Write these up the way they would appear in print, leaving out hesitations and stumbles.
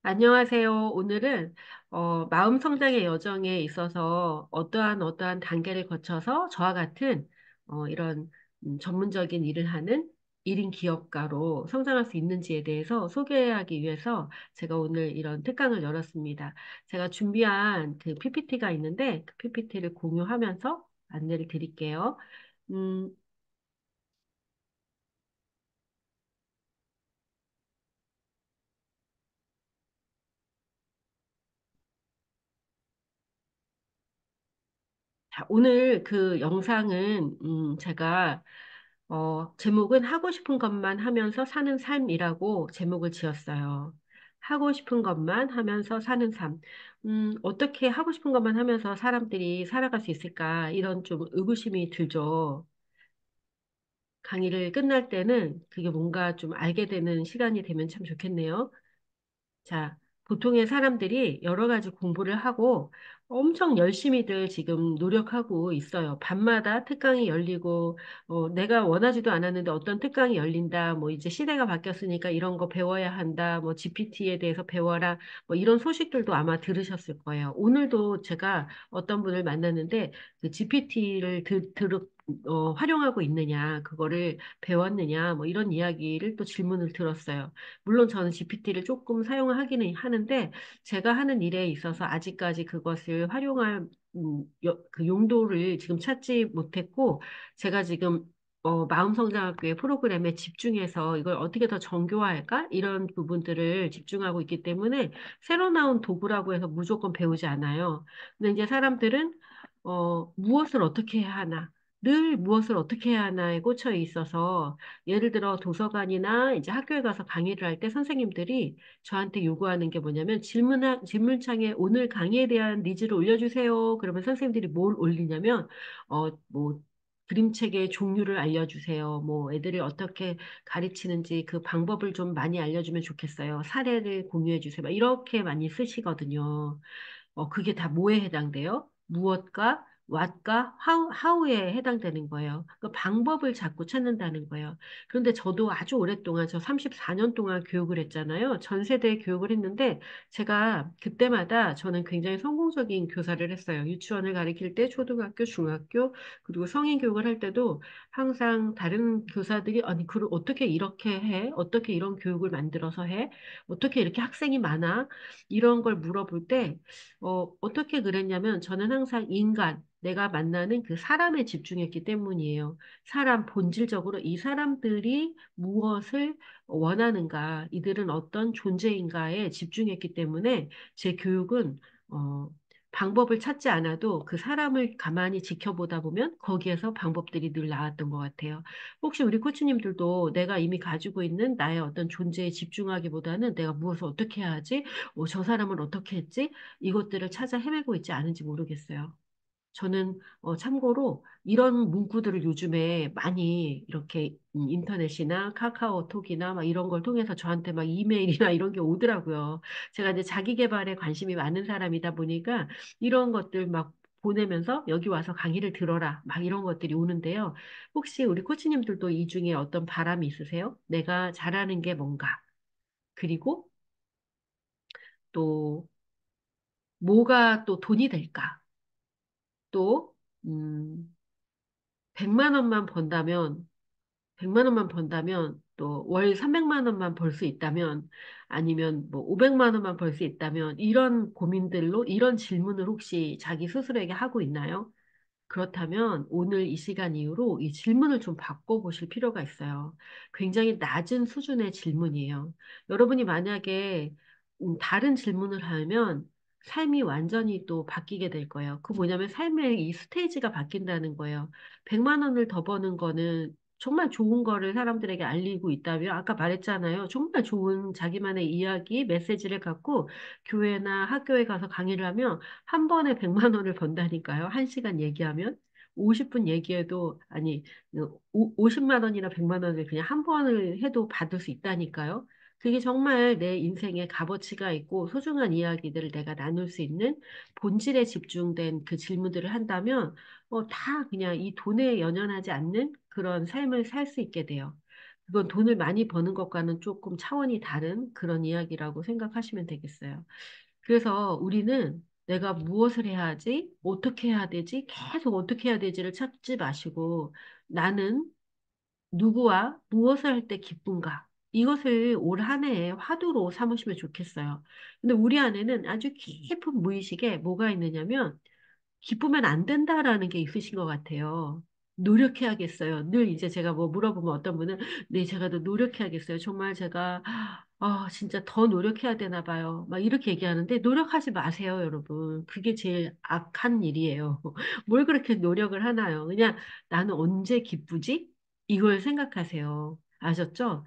안녕하세요. 오늘은 마음 성장의 여정에 있어서 어떠한 단계를 거쳐서 저와 같은 이런 전문적인 일을 하는 1인 기업가로 성장할 수 있는지에 대해서 소개하기 위해서 제가 오늘 이런 특강을 열었습니다. 제가 준비한 그 PPT가 있는데 그 PPT를 공유하면서 안내를 드릴게요. 음, 자, 오늘 그 영상은 제가 제목은 하고 싶은 것만 하면서 사는 삶이라고 제목을 지었어요. 하고 싶은 것만 하면서 사는 삶. 어떻게 하고 싶은 것만 하면서 사람들이 살아갈 수 있을까? 이런 좀 의구심이 들죠. 강의를 끝날 때는 그게 뭔가 좀 알게 되는 시간이 되면 참 좋겠네요. 자, 보통의 사람들이 여러 가지 공부를 하고 엄청 열심히들 지금 노력하고 있어요. 밤마다 특강이 열리고, 내가 원하지도 않았는데 어떤 특강이 열린다. 뭐 이제 시대가 바뀌었으니까 이런 거 배워야 한다. 뭐 GPT에 대해서 배워라. 뭐 이런 소식들도 아마 들으셨을 거예요. 오늘도 제가 어떤 분을 만났는데 그 GPT를 활용하고 있느냐, 그거를 배웠느냐, 뭐 이런 이야기를 또 질문을 들었어요. 물론 저는 GPT를 조금 사용을 하기는 하는데 제가 하는 일에 있어서 아직까지 그것을 활용할 그 용도를 지금 찾지 못했고 제가 지금 마음성장학교의 프로그램에 집중해서 이걸 어떻게 더 정교화할까? 이런 부분들을 집중하고 있기 때문에 새로 나온 도구라고 해서 무조건 배우지 않아요. 근데 이제 사람들은 무엇을 어떻게 해야 하나? 늘 무엇을 어떻게 해야 하나에 꽂혀 있어서 예를 들어 도서관이나 이제 학교에 가서 강의를 할 때 선생님들이 저한테 요구하는 게 뭐냐면 질문창에 오늘 강의에 대한 니즈를 올려주세요. 그러면 선생님들이 뭘 올리냐면, 뭐, 그림책의 종류를 알려주세요. 뭐, 애들을 어떻게 가르치는지 그 방법을 좀 많이 알려주면 좋겠어요. 사례를 공유해 주세요. 막 이렇게 많이 쓰시거든요. 그게 다 뭐에 해당돼요? 무엇과 what과 how에 해당되는 거예요. 그 방법을 자꾸 찾는다는 거예요. 그런데 저도 아주 오랫동안, 저 34년 동안 교육을 했잖아요. 전 세대 교육을 했는데, 제가 그때마다 저는 굉장히 성공적인 교사를 했어요. 유치원을 가르칠 때, 초등학교, 중학교, 그리고 성인 교육을 할 때도 항상 다른 교사들이, 아니, 그걸 어떻게 이렇게 해? 어떻게 이런 교육을 만들어서 해? 어떻게 이렇게 학생이 많아? 이런 걸 물어볼 때, 어떻게 그랬냐면 저는 항상 내가 만나는 그 사람에 집중했기 때문이에요. 사람, 본질적으로 이 사람들이 무엇을 원하는가, 이들은 어떤 존재인가에 집중했기 때문에 제 교육은, 어, 방법을 찾지 않아도 그 사람을 가만히 지켜보다 보면 거기에서 방법들이 늘 나왔던 것 같아요. 혹시 우리 코치님들도 내가 이미 가지고 있는 나의 어떤 존재에 집중하기보다는 내가 무엇을 어떻게 해야 하지? 저 사람은 어떻게 했지? 이것들을 찾아 헤매고 있지 않은지 모르겠어요. 저는 참고로 이런 문구들을 요즘에 많이 이렇게 인터넷이나 카카오톡이나 막 이런 걸 통해서 저한테 막 이메일이나 이런 게 오더라고요. 제가 이제 자기 개발에 관심이 많은 사람이다 보니까 이런 것들 막 보내면서 여기 와서 강의를 들어라 막 이런 것들이 오는데요. 혹시 우리 코치님들도 이 중에 어떤 바람이 있으세요? 내가 잘하는 게 뭔가? 그리고 또 뭐가 또 돈이 될까? 또, 100만 원만 번다면, 100만 원만 번다면, 또 월 300만 원만 벌 수 있다면, 아니면 뭐 500만 원만 벌 수 있다면, 이런 고민들로, 이런 질문을 혹시 자기 스스로에게 하고 있나요? 그렇다면 오늘 이 시간 이후로 이 질문을 좀 바꿔보실 필요가 있어요. 굉장히 낮은 수준의 질문이에요. 여러분이 만약에 다른 질문을 하면 삶이 완전히 또 바뀌게 될 거예요. 그 뭐냐면 삶의 이 스테이지가 바뀐다는 거예요. 100만 원을 더 버는 거는 정말 좋은 거를 사람들에게 알리고 있다면 아까 말했잖아요. 정말 좋은 자기만의 이야기, 메시지를 갖고 교회나 학교에 가서 강의를 하면 한 번에 100만 원을 번다니까요. 한 시간 얘기하면. 50분 얘기해도, 아니, 50만 원이나 100만 원을 그냥 한 번을 해도 받을 수 있다니까요. 그게 정말 내 인생에 값어치가 있고 소중한 이야기들을 내가 나눌 수 있는 본질에 집중된 그 질문들을 한다면, 다 그냥 이 돈에 연연하지 않는 그런 삶을 살 수 있게 돼요. 그건 돈을 많이 버는 것과는 조금 차원이 다른 그런 이야기라고 생각하시면 되겠어요. 그래서 우리는 내가 무엇을 해야 하지? 어떻게 해야 되지? 계속 어떻게 해야 되지를 찾지 마시고 나는 누구와 무엇을 할 때 기쁜가? 이것을 올 한 해의 화두로 삼으시면 좋겠어요. 근데 우리 안에는 아주 깊은 무의식에 뭐가 있느냐면 기쁘면 안 된다라는 게 있으신 것 같아요. 노력해야겠어요. 늘 이제 제가 뭐 물어보면 어떤 분은 네, 제가 더 노력해야겠어요. 정말 제가 진짜 더 노력해야 되나 봐요. 막 이렇게 얘기하는데 노력하지 마세요, 여러분. 그게 제일 악한 일이에요. 뭘 그렇게 노력을 하나요? 그냥 나는 언제 기쁘지? 이걸 생각하세요. 아셨죠?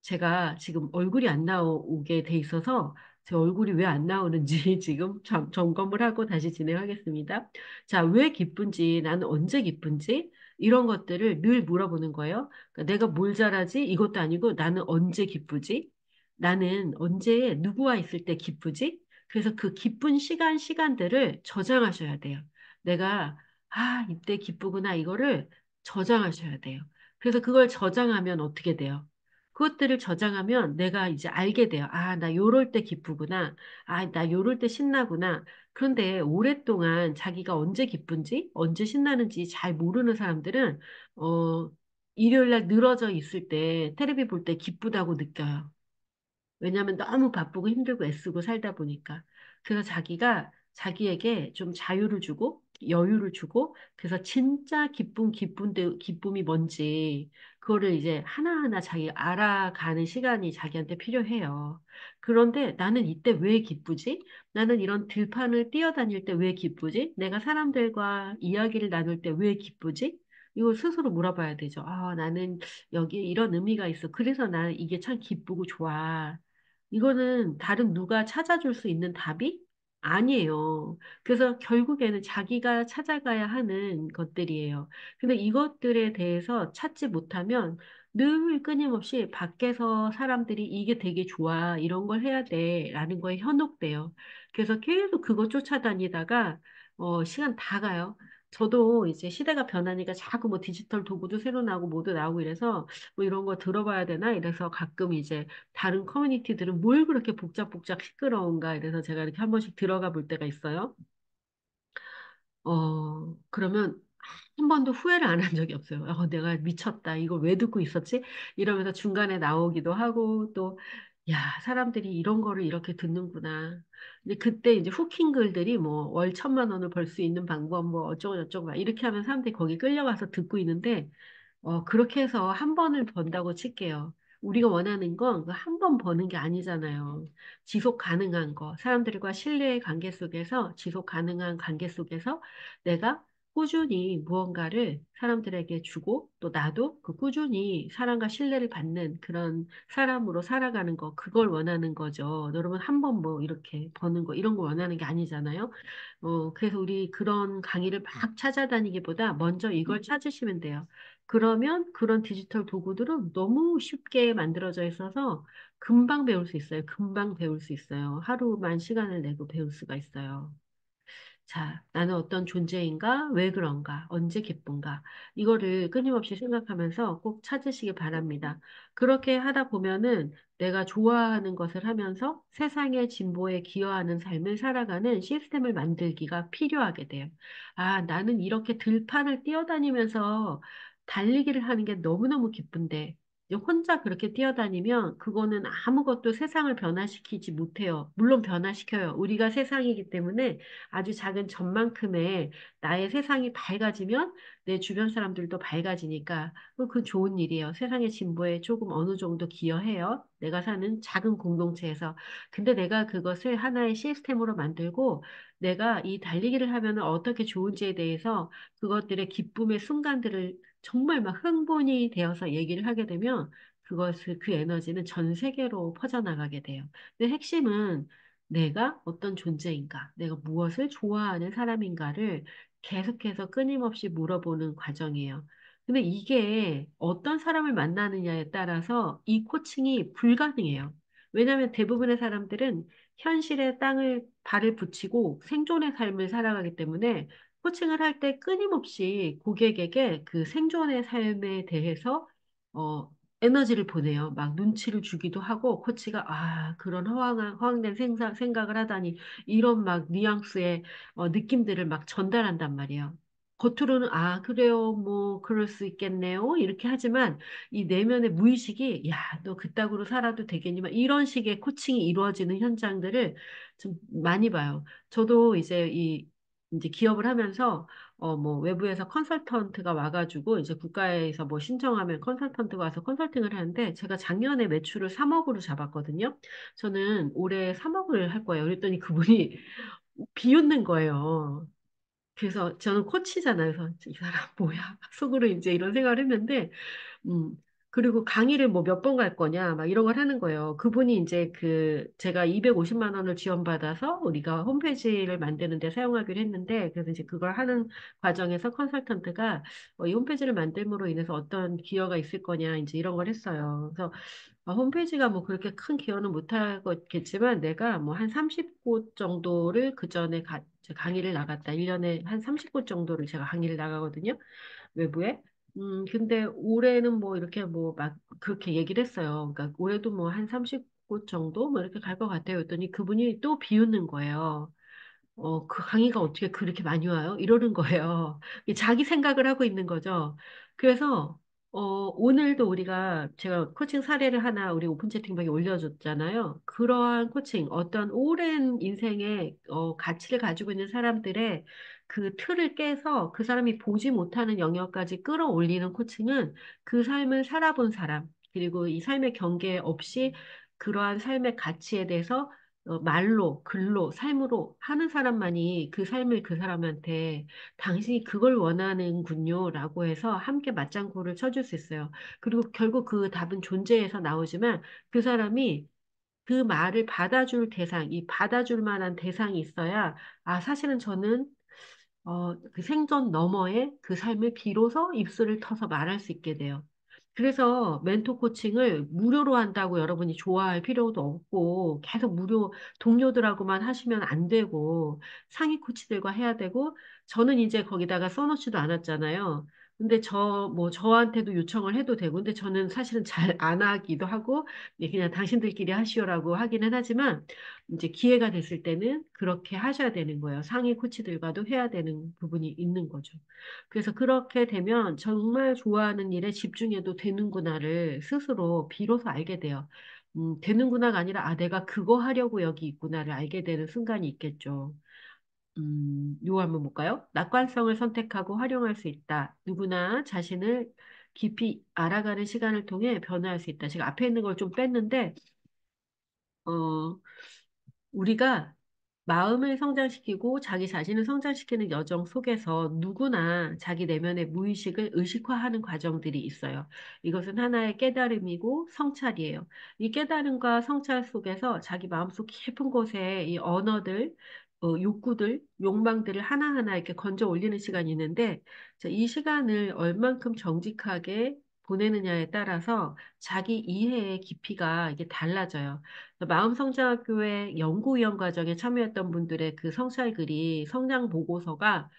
제가 지금 얼굴이 안 나오게 돼 있어서 제 얼굴이 왜 안 나오는지 지금 점검을 하고 다시 진행하겠습니다. 자, 왜 기쁜지, 나는 언제 기쁜지, 이런 것들을 늘 물어보는 거예요. 그러니까 내가 뭘 잘하지? 이것도 아니고 나는 언제 기쁘지? 나는 언제 누구와 있을 때 기쁘지? 그래서 그 기쁜 시간들을 저장하셔야 돼요. 내가, 이때 기쁘구나, 이거를 저장하셔야 돼요. 그래서 그걸 저장하면 어떻게 돼요? 그것들을 저장하면 내가 이제 알게 돼요. 나 요럴 때 기쁘구나. 나 요럴 때 신나구나. 그런데 오랫동안 자기가 언제 기쁜지, 언제 신나는지 잘 모르는 사람들은, 어, 일요일 날 늘어져 있을 때, 테레비 볼 때 기쁘다고 느껴요. 왜냐하면 너무 바쁘고 힘들고 애쓰고 살다 보니까. 그래서 자기가 자기에게 좀 자유를 주고 여유를 주고 그래서 진짜 기쁨이 뭔지 그거를 이제 하나하나 자기 알아가는 시간이 자기한테 필요해요. 그런데 나는 이때 왜 기쁘지? 나는 이런 들판을 뛰어다닐 때 왜 기쁘지? 내가 사람들과 이야기를 나눌 때 왜 기쁘지? 이걸 스스로 물어봐야 되죠. 나는 여기에 이런 의미가 있어. 그래서 나는 이게 참 기쁘고 좋아. 이거는 다른 누가 찾아줄 수 있는 답이 아니에요. 그래서 결국에는 자기가 찾아가야 하는 것들이에요. 근데 이것들에 대해서 찾지 못하면 늘 끊임없이 밖에서 사람들이 이게 되게 좋아, 이런 걸 해야 돼, 라는 거에 현혹돼요. 그래서 계속 그거 쫓아다니다가, 시간 다 가요. 저도 이제 시대가 변하니까 자꾸 뭐 디지털 도구도 새로 나오고 뭐도 나오고 이래서 뭐 이런 거 들어봐야 되나? 이래서 가끔 이제 다른 커뮤니티들은 뭘 그렇게 복잡복잡 시끄러운가? 이래서 제가 이렇게 한 번씩 들어가 볼 때가 있어요. 그러면 한 번도 후회를 안 한 적이 없어요. 내가 미쳤다. 이걸 왜 듣고 있었지? 이러면서 중간에 나오기도 하고 또, 야, 사람들이 이런 거를 이렇게 듣는구나. 근데 그때 이제 후킹 글들이 뭐 월 1,000만 원을 벌 수 있는 방법 뭐 어쩌고 저쩌고 막 이렇게 하면 사람들이 거기 끌려가서 듣고 있는데 그렇게 해서 한 번을 번다고 칠게요. 우리가 원하는 건 한 번 버는 게 아니잖아요. 지속 가능한 거, 사람들과 신뢰의 관계 속에서, 지속 가능한 관계 속에서 내가 꾸준히 무언가를 사람들에게 주고 또 나도 그 꾸준히 사랑과 신뢰를 받는 그런 사람으로 살아가는 거, 그걸 원하는 거죠. 여러분 한 번 뭐 이렇게 버는 거, 이런 거 원하는 게 아니잖아요. 그래서 우리 그런 강의를 막 찾아다니기보다 먼저 이걸 찾으시면 돼요. 그러면 그런 디지털 도구들은 너무 쉽게 만들어져 있어서 금방 배울 수 있어요. 금방 배울 수 있어요. 하루만 시간을 내고 배울 수가 있어요. 자, 나는 어떤 존재인가? 왜 그런가? 언제 기쁜가? 이거를 끊임없이 생각하면서 꼭 찾으시기 바랍니다. 그렇게 하다 보면은 내가 좋아하는 것을 하면서 세상의 진보에 기여하는 삶을 살아가는 시스템을 만들기가 필요하게 돼요. 나는 이렇게 들판을 뛰어다니면서 달리기를 하는 게 너무너무 기쁜데, 혼자 그렇게 뛰어다니면 그거는 아무것도 세상을 변화시키지 못해요. 물론 변화시켜요. 우리가 세상이기 때문에 아주 작은 점만큼의 나의 세상이 밝아지면 내 주변 사람들도 밝아지니까 그 좋은 일이에요. 세상의 진보에 조금 어느 정도 기여해요. 내가 사는 작은 공동체에서. 근데 내가 그것을 하나의 시스템으로 만들고 내가 이 달리기를 하면 어떻게 좋은지에 대해서 그것들의 기쁨의 순간들을 정말 막 흥분이 되어서 얘기를 하게 되면 그 에너지는 전 세계로 퍼져나가게 돼요. 근데 핵심은 내가 어떤 존재인가, 내가 무엇을 좋아하는 사람인가를 계속해서 끊임없이 물어보는 과정이에요. 근데 이게 어떤 사람을 만나느냐에 따라서 이 코칭이 불가능해요. 왜냐하면 대부분의 사람들은 현실의 땅을 발을 붙이고 생존의 삶을 살아가기 때문에 코칭을 할 때 끊임없이 고객에게 그 생존의 삶에 대해서 어, 에너지를 보내요. 막 눈치를 주기도 하고, 코치가, 아, 그런 허황된 생각을 하다니, 이런 막 뉘앙스의 느낌들을 막 전달한단 말이에요. 겉으로는, 아, 그래요, 뭐, 그럴 수 있겠네요. 이렇게 하지만, 이 내면의 무의식이, 야, 너 그따구로 살아도 되겠니? 막 이런 식의 코칭이 이루어지는 현장들을 좀 많이 봐요. 저도 이제 기업을 하면서, 뭐, 외부에서 컨설턴트가 와가지고, 이제 국가에서 뭐 신청하면 컨설턴트가 와서 컨설팅을 하는데, 제가 작년에 매출을 3억으로 잡았거든요. 저는 올해 3억을 할 거예요. 그랬더니 그분이 비웃는 거예요. 그래서 저는 코치잖아요. 그래서 이 사람 뭐야? 속으로 이제 이런 생각을 했는데, 음. 그리고 강의를 뭐 몇 번 갈 거냐, 막 이런 걸 하는 거예요. 그분이 이제 제가 250만 원을 지원받아서 우리가 홈페이지를 만드는 데 사용하기로 했는데, 그래서 이제 그걸 하는 과정에서 컨설턴트가 이 홈페이지를 만듦으로 인해서 어떤 기여가 있을 거냐, 이제 이런 걸 했어요. 그래서 홈페이지가 뭐 그렇게 큰 기여는 못하겠지만 내가 뭐 한 30곳 정도를 그 전에 강의를 나갔다. 1년에 한 30곳 정도를 제가 강의를 나가거든요. 외부에. 근데 올해는 뭐 이렇게 뭐 막 그렇게 얘기를 했어요. 그러니까 올해도 뭐 한 30곳 정도 뭐 이렇게 갈 것 같아요. 했더니 그분이 또 비웃는 거예요. 그 강의가 어떻게 그렇게 많이 와요? 이러는 거예요. 자기 생각을 하고 있는 거죠. 그래서, 오늘도 제가 코칭 사례를 하나 우리 오픈 채팅방에 올려줬잖아요. 그러한 코칭, 어떤 오랜 인생의, 가치를 가지고 있는 사람들의 그 틀을 깨서 그 사람이 보지 못하는 영역까지 끌어올리는 코칭은 그 삶을 살아본 사람, 그리고 이 삶의 경계 없이 그러한 삶의 가치에 대해서 말로, 글로, 삶으로 하는 사람만이 그 삶을 그 사람한테 당신이 그걸 원하는군요 라고 해서 함께 맞장구를 쳐줄 수 있어요. 그리고 결국 그 답은 존재에서 나오지만 그 사람이 그 말을 받아줄 대상, 이 받아줄 만한 대상이 있어야 아, 사실은 저는 그 생전 너머의 그 삶을 비로소 입술을 터서 말할 수 있게 돼요. 그래서 멘토 코칭을 무료로 한다고 여러분이 좋아할 필요도 없고 계속 무료 동료들하고만 하시면 안 되고 상위 코치들과 해야 되고 저는 이제 거기다가 써놓지도 않았잖아요. 근데 저한테도 요청을 해도 되고 근데 저는 사실은 잘 안 하기도 하고 그냥 당신들끼리 하시오라고 하기는 하지만 이제 기회가 됐을 때는 그렇게 하셔야 되는 거예요. 상위 코치들과도 해야 되는 부분이 있는 거죠. 그래서 그렇게 되면 정말 좋아하는 일에 집중해도 되는구나를 스스로 비로소 알게 돼요. 되는구나가 아니라, 아, 내가 그거 하려고 여기 있구나를 알게 되는 순간이 있겠죠. 요거 한번 볼까요? 낙관성을 선택하고 활용할 수 있다. 누구나 자신을 깊이 알아가는 시간을 통해 변화할 수 있다. 제가 앞에 있는 걸 좀 뺐는데, 어, 우리가 마음을 성장시키고 자기 자신을 성장시키는 여정 속에서 누구나 자기 내면의 무의식을 의식화하는 과정들이 있어요. 이것은 하나의 깨달음이고 성찰이에요. 이 깨달음과 성찰 속에서 자기 마음속 깊은 곳에 이 언어들, 욕구들, 욕망들을 하나하나 이렇게 건져 올리는 시간이 있는데, 자, 이 시간을 얼만큼 정직하게 보내느냐에 따라서 자기 이해의 깊이가 이게 달라져요. 마음성장학교의 연구위원 과정에 참여했던 분들의 그 성찰글이 성장 보고서가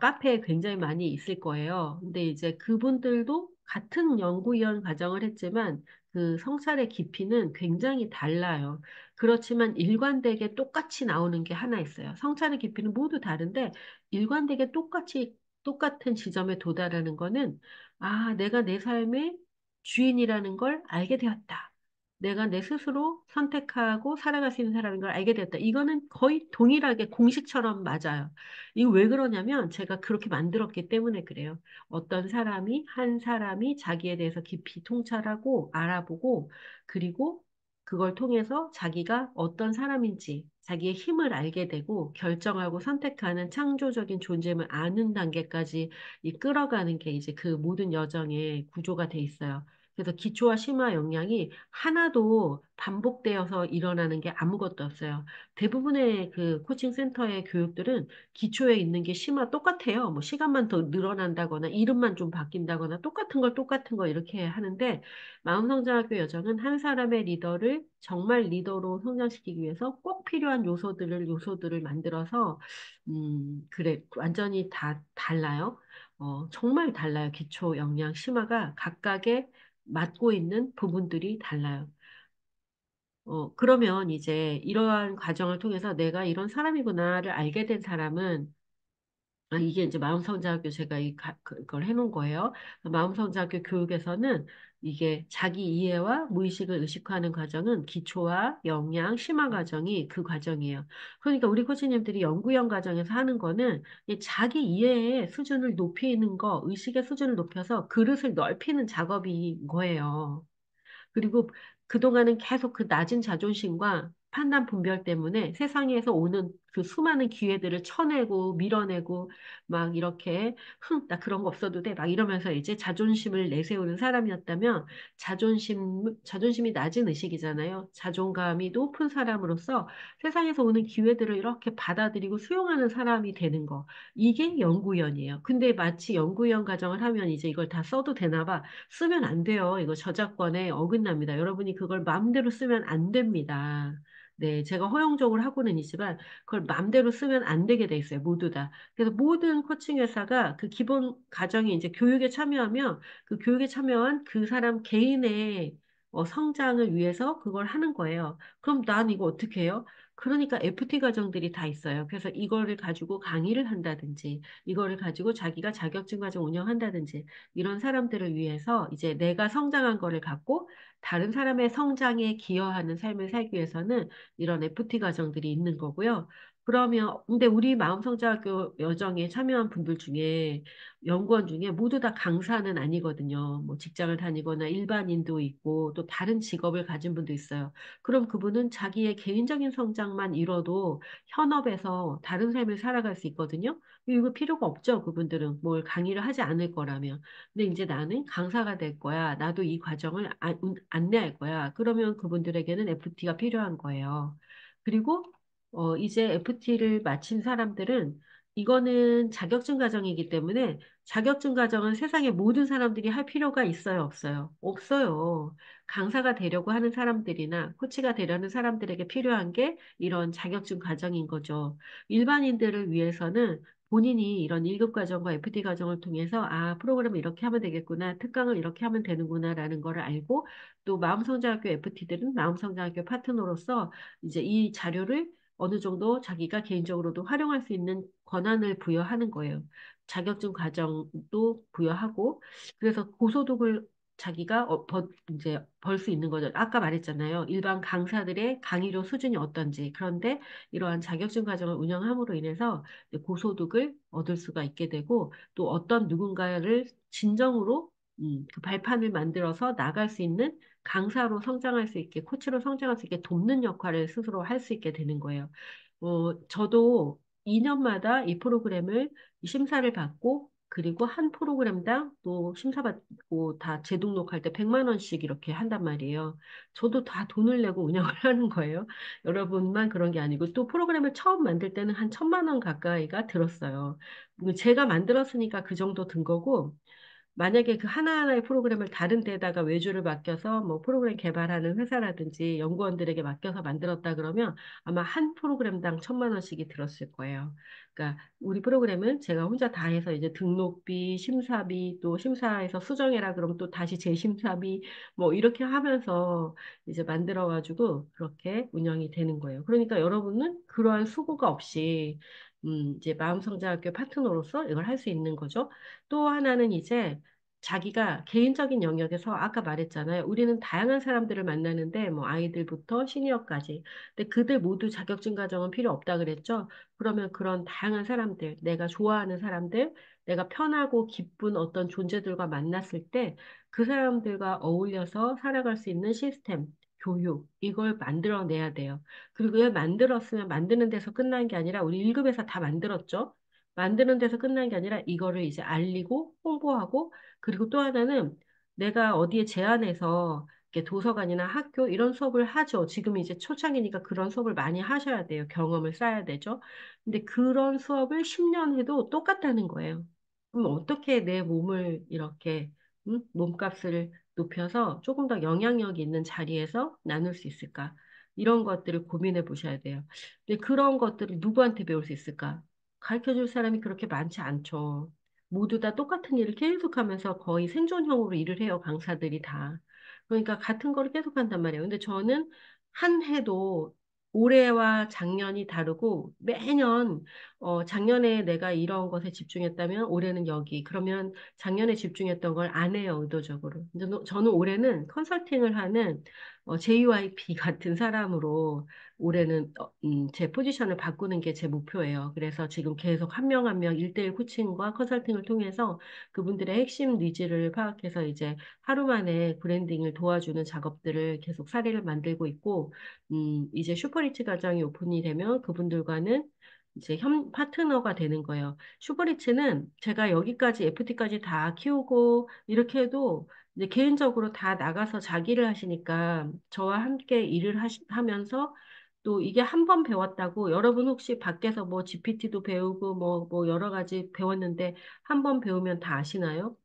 카페에 굉장히 많이 있을 거예요. 근데 이제 그분들도 같은 연구위원 과정을 했지만 그 성찰의 깊이는 굉장히 달라요. 그렇지만 일관되게 똑같이 나오는 게 하나 있어요. 성찰의 깊이는 모두 다른데 일관되게 똑같은 지점에 도달하는 거는 아, 내가 내 삶의 주인이라는 걸 알게 되었다. 내가 내 스스로 선택하고 살아갈 수 있는 사람인 걸 알게 되었다. 이거는 거의 동일하게 공식처럼 맞아요. 이거 왜 그러냐면 제가 그렇게 만들었기 때문에 그래요. 한 사람이 자기에 대해서 깊이 통찰하고 알아보고 그리고 그걸 통해서 자기가 어떤 사람인지 자기의 힘을 알게 되고 결정하고 선택하는 창조적인 존재임을 아는 단계까지 끌어가는 게 이제 그 모든 여정의 구조가 돼 있어요. 그래서 기초와 심화 역량이 하나도 반복되어서 일어나는 게 아무것도 없어요. 대부분의 그 코칭 센터의 교육들은 기초에 있는 게 심화 똑같아요. 뭐 시간만 더 늘어난다거나 이름만 좀 바뀐다거나 똑같은 거 이렇게 하는데 마음성장학교 여정은 한 사람의 리더를 정말 리더로 성장시키기 위해서 꼭 필요한 요소들을 만들어서 그래 완전히 다 달라요. 정말 달라요. 기초 역량 심화가 각각의 맡고 있는 부분들이 달라요. 그러면 이제 이러한 과정을 통해서 내가 이런 사람이구나를 알게 된 사람은 이게 이제 마음성장학교 제가 그걸 해놓은 거예요. 마음성장학교 교육에서는 이게 자기 이해와 무의식을 의식화하는 과정은 기초와 영양, 심화 과정이 그 과정이에요. 그러니까 우리 코치님들이 연구형 과정에서 하는 거는 이 자기 이해의 수준을 높이는 거, 의식의 수준을 높여서 그릇을 넓히는 작업인 거예요. 그리고 그동안은 계속 그 낮은 자존심과 판단 분별 때문에 세상에서 오는 그 수많은 기회들을 쳐내고 밀어내고 막 이렇게 나 그런 거 없어도 돼. 막 이러면서 이제 자존심을 내세우는 사람이었다면 자존심이 낮은 의식이잖아요. 자존감이 높은 사람으로서 세상에서 오는 기회들을 이렇게 받아들이고 수용하는 사람이 되는 거. 이게 연구연이에요. 근데 마치 연구연 과정을 하면 이제 이걸 다 써도 되나 봐. 쓰면 안 돼요. 이거 저작권에 어긋납니다. 여러분이 그걸 마음대로 쓰면 안 됩니다. 네, 제가 허용적으로 하고는 있지만 그걸 마음대로 쓰면 안 되게 돼 있어요. 모두 다. 그래서 모든 코칭 회사가 그 기본 과정이 이제 교육에 참여하면 그 교육에 참여한 그 사람 개인의 성장을 위해서 그걸 하는 거예요. 그럼 난 이거 어떻게 해요? 그러니까 FT 과정들이 다 있어요. 그래서 이거를 가지고 강의를 한다든지, 이거를 가지고 자기가 자격증 과정 운영한다든지, 이런 사람들을 위해서 이제 내가 성장한 거를 갖고 다른 사람의 성장에 기여하는 삶을 살기 위해서는 이런 FT 과정들이 있는 거고요. 그러면, 근데 우리 마음성장학교 여정에 참여한 분들 중에, 연구원 중에 모두 다 강사는 아니거든요. 뭐 직장을 다니거나 일반인도 있고, 또 다른 직업을 가진 분도 있어요. 그럼 그분은 자기의 개인적인 성장만 이뤄도 현업에서 다른 삶을 살아갈 수 있거든요. 이거 필요가 없죠. 그분들은 뭘 강의를 하지 않을 거라면. 근데 이제 나는 강사가 될 거야. 나도 이 과정을 안내할 거야. 그러면 그분들에게는 FT가 필요한 거예요. 그리고 이제 FT를 마친 사람들은 이거는 자격증 과정이기 때문에 자격증 과정은 세상의 모든 사람들이 할 필요가 있어요, 없어요? 없어요. 강사가 되려고 하는 사람들이나 코치가 되려는 사람들에게 필요한 게 이런 자격증 과정인 거죠. 일반인들을 위해서는 본인이 이런 1급 과정과 FT 과정을 통해서 프로그램을 이렇게 하면 되겠구나, 특강을 이렇게 하면 되는구나라는 거를 알고 또 마음성장학교 FT들은 마음성장학교 파트너로서 이제 이 자료를 어느 정도 자기가 개인적으로도 활용할 수 있는 권한을 부여하는 거예요. 자격증 과정도 부여하고 그래서 고소득을 자기가 이제 벌 수 있는 거죠. 아까 말했잖아요. 일반 강사들의 강의료 수준이 어떤지. 그런데 이러한 자격증 과정을 운영함으로 인해서 이제 고소득을 얻을 수가 있게 되고 또 어떤 누군가를 진정으로 그 발판을 만들어서 나갈 수 있는 강사로 성장할 수 있게, 코치로 성장할 수 있게 돕는 역할을 스스로 할 수 있게 되는 거예요. 저도 2년마다 이 프로그램을 심사를 받고, 그리고 한 프로그램당 또 심사받고 다 재등록할 때 100만 원씩 이렇게 한단 말이에요. 저도 다 돈을 내고 운영을 하는 거예요. 여러분만 그런 게 아니고, 또 프로그램을 처음 만들 때는 한 1,000만 원 가까이가 들었어요. 제가 만들었으니까 그 정도 든 거고, 만약에 그 하나하나의 프로그램을 다른 데다가 외주를 맡겨서 뭐 프로그램 개발하는 회사라든지 연구원들에게 맡겨서 만들었다 그러면 아마 한 프로그램당 1,000만 원씩이 들었을 거예요. 그러니까 우리 프로그램은 제가 혼자 다 해서 이제 등록비, 심사비, 또 심사에서 수정해라 그러면 또 다시 재심사비 뭐 이렇게 하면서 이제 만들어가지고 그렇게 운영이 되는 거예요. 그러니까 여러분은 그러한 수고가 없이 이제 마음성장학교 파트너로서 이걸 할 수 있는 거죠. 또 하나는 이제 자기가 개인적인 영역에서 아까 말했잖아요. 우리는 다양한 사람들을 만나는데 뭐 아이들부터 시니어까지. 근데 그들 모두 자격증 과정은 필요 없다 그랬죠. 그러면 그런 다양한 사람들, 내가 좋아하는 사람들, 내가 편하고 기쁜 어떤 존재들과 만났을 때 그 사람들과 어울려서 살아갈 수 있는 시스템, 교육, 이걸 만들어내야 돼요. 그리고 왜 만들었으면 만드는 데서 끝난 게 아니라 우리 1급에서 다 만들었죠. 만드는 데서 끝난 게 아니라 이거를 이제 알리고 홍보하고 그리고 또 하나는 내가 어디에 제안해서 이렇게 도서관이나 학교 이런 수업을 하죠. 지금 이제 초창이니까 그런 수업을 많이 하셔야 돼요. 경험을 쌓아야 되죠. 근데 그런 수업을 10년 해도 똑같다는 거예요. 그럼 어떻게 내 몸을 이렇게 몸값을 높여서 조금 더 영향력 있는 자리에서 나눌 수 있을까? 이런 것들을 고민해 보셔야 돼요. 근데 그런 것들을 누구한테 배울 수 있을까? 가르쳐 줄 사람이 그렇게 많지 않죠. 모두 다 똑같은 일을 계속하면서 거의 생존형으로 일을 해요, 강사들이 다. 그러니까 같은 거를 계속한단 말이에요. 근데 저는 한 해도 올해와 작년이 다르고 매년 작년에 내가 이런 것에 집중했다면 올해는 여기. 그러면 작년에 집중했던 걸 안 해요, 의도적으로. 근데 저는 올해는 컨설팅을 하는 JYP 같은 사람으로 올해는 제 포지션을 바꾸는 게 제 목표예요. 그래서 지금 계속 한 명 한 명 1대1 코칭과 컨설팅을 통해서 그분들의 핵심 니즈를 파악해서 이제 하루 만에 브랜딩을 도와주는 작업들을 계속 사례를 만들고 있고, 이제 슈퍼리치 과정이 오픈이 되면 그분들과는 이제 파트너가 되는 거예요. 슈퍼리치는 제가 여기까지 FT까지 다 키우고 이렇게 해도 이제 개인적으로 다 나가서 자기를 하시니까 저와 함께 일을 하면서 또 이게 한 번 배웠다고 여러분 혹시 밖에서 뭐 GPT도 배우고 뭐 여러 가지 배웠는데 한 번 배우면 다 아시나요?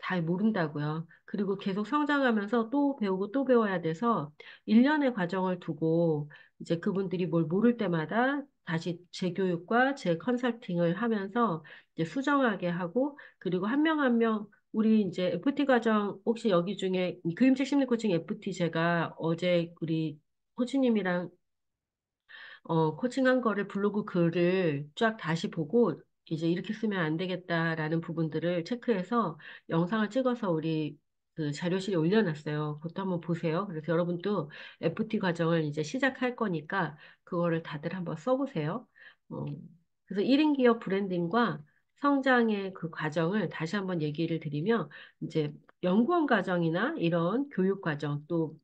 잘 모른다고요. 그리고 계속 성장하면서 또 배우고 또 배워야 돼서 1년의 과정을 두고 이제 그분들이 뭘 모를 때마다 다시 재교육과 재컨설팅을 하면서 이제 수정하게 하고 그리고 한 명 한 명 우리 이제 FT 과정 혹시 여기 중에 그림책 심리 코칭 FT 제가 어제 우리 코치님이랑 코칭한 거를 블로그 글을 쫙 다시 보고 이제 이렇게 쓰면 안 되겠다라는 부분들을 체크해서 영상을 찍어서 우리 그 자료실에 올려놨어요. 그것도 한번 보세요. 그래서 여러분도 FT 과정을 이제 시작할 거니까 그거를 다들 한번 써보세요. 어, 그래서 1인 기업 브랜딩과 성장의 그 과정을 다시 한번 얘기를 드리면 이제 연구원 과정이나 이런 교육 과정 또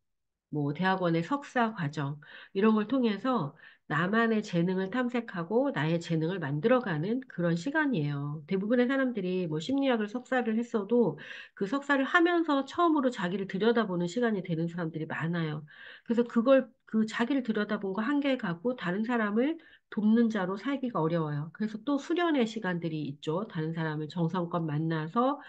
뭐 대학원의 석사 과정 이런 걸 통해서 나만의 재능을 탐색하고 나의 재능을 만들어가는 그런 시간이에요. 대부분의 사람들이 뭐 심리학을 석사를 했어도 그 석사를 하면서 처음으로 자기를 들여다보는 시간이 되는 사람들이 많아요. 그래서 그걸 그 자기를 들여다본 거 한계에 갖고 다른 사람을 돕는 자로 살기가 어려워요. 그래서 또 수련의 시간들이 있죠. 다른 사람을 정성껏 만나서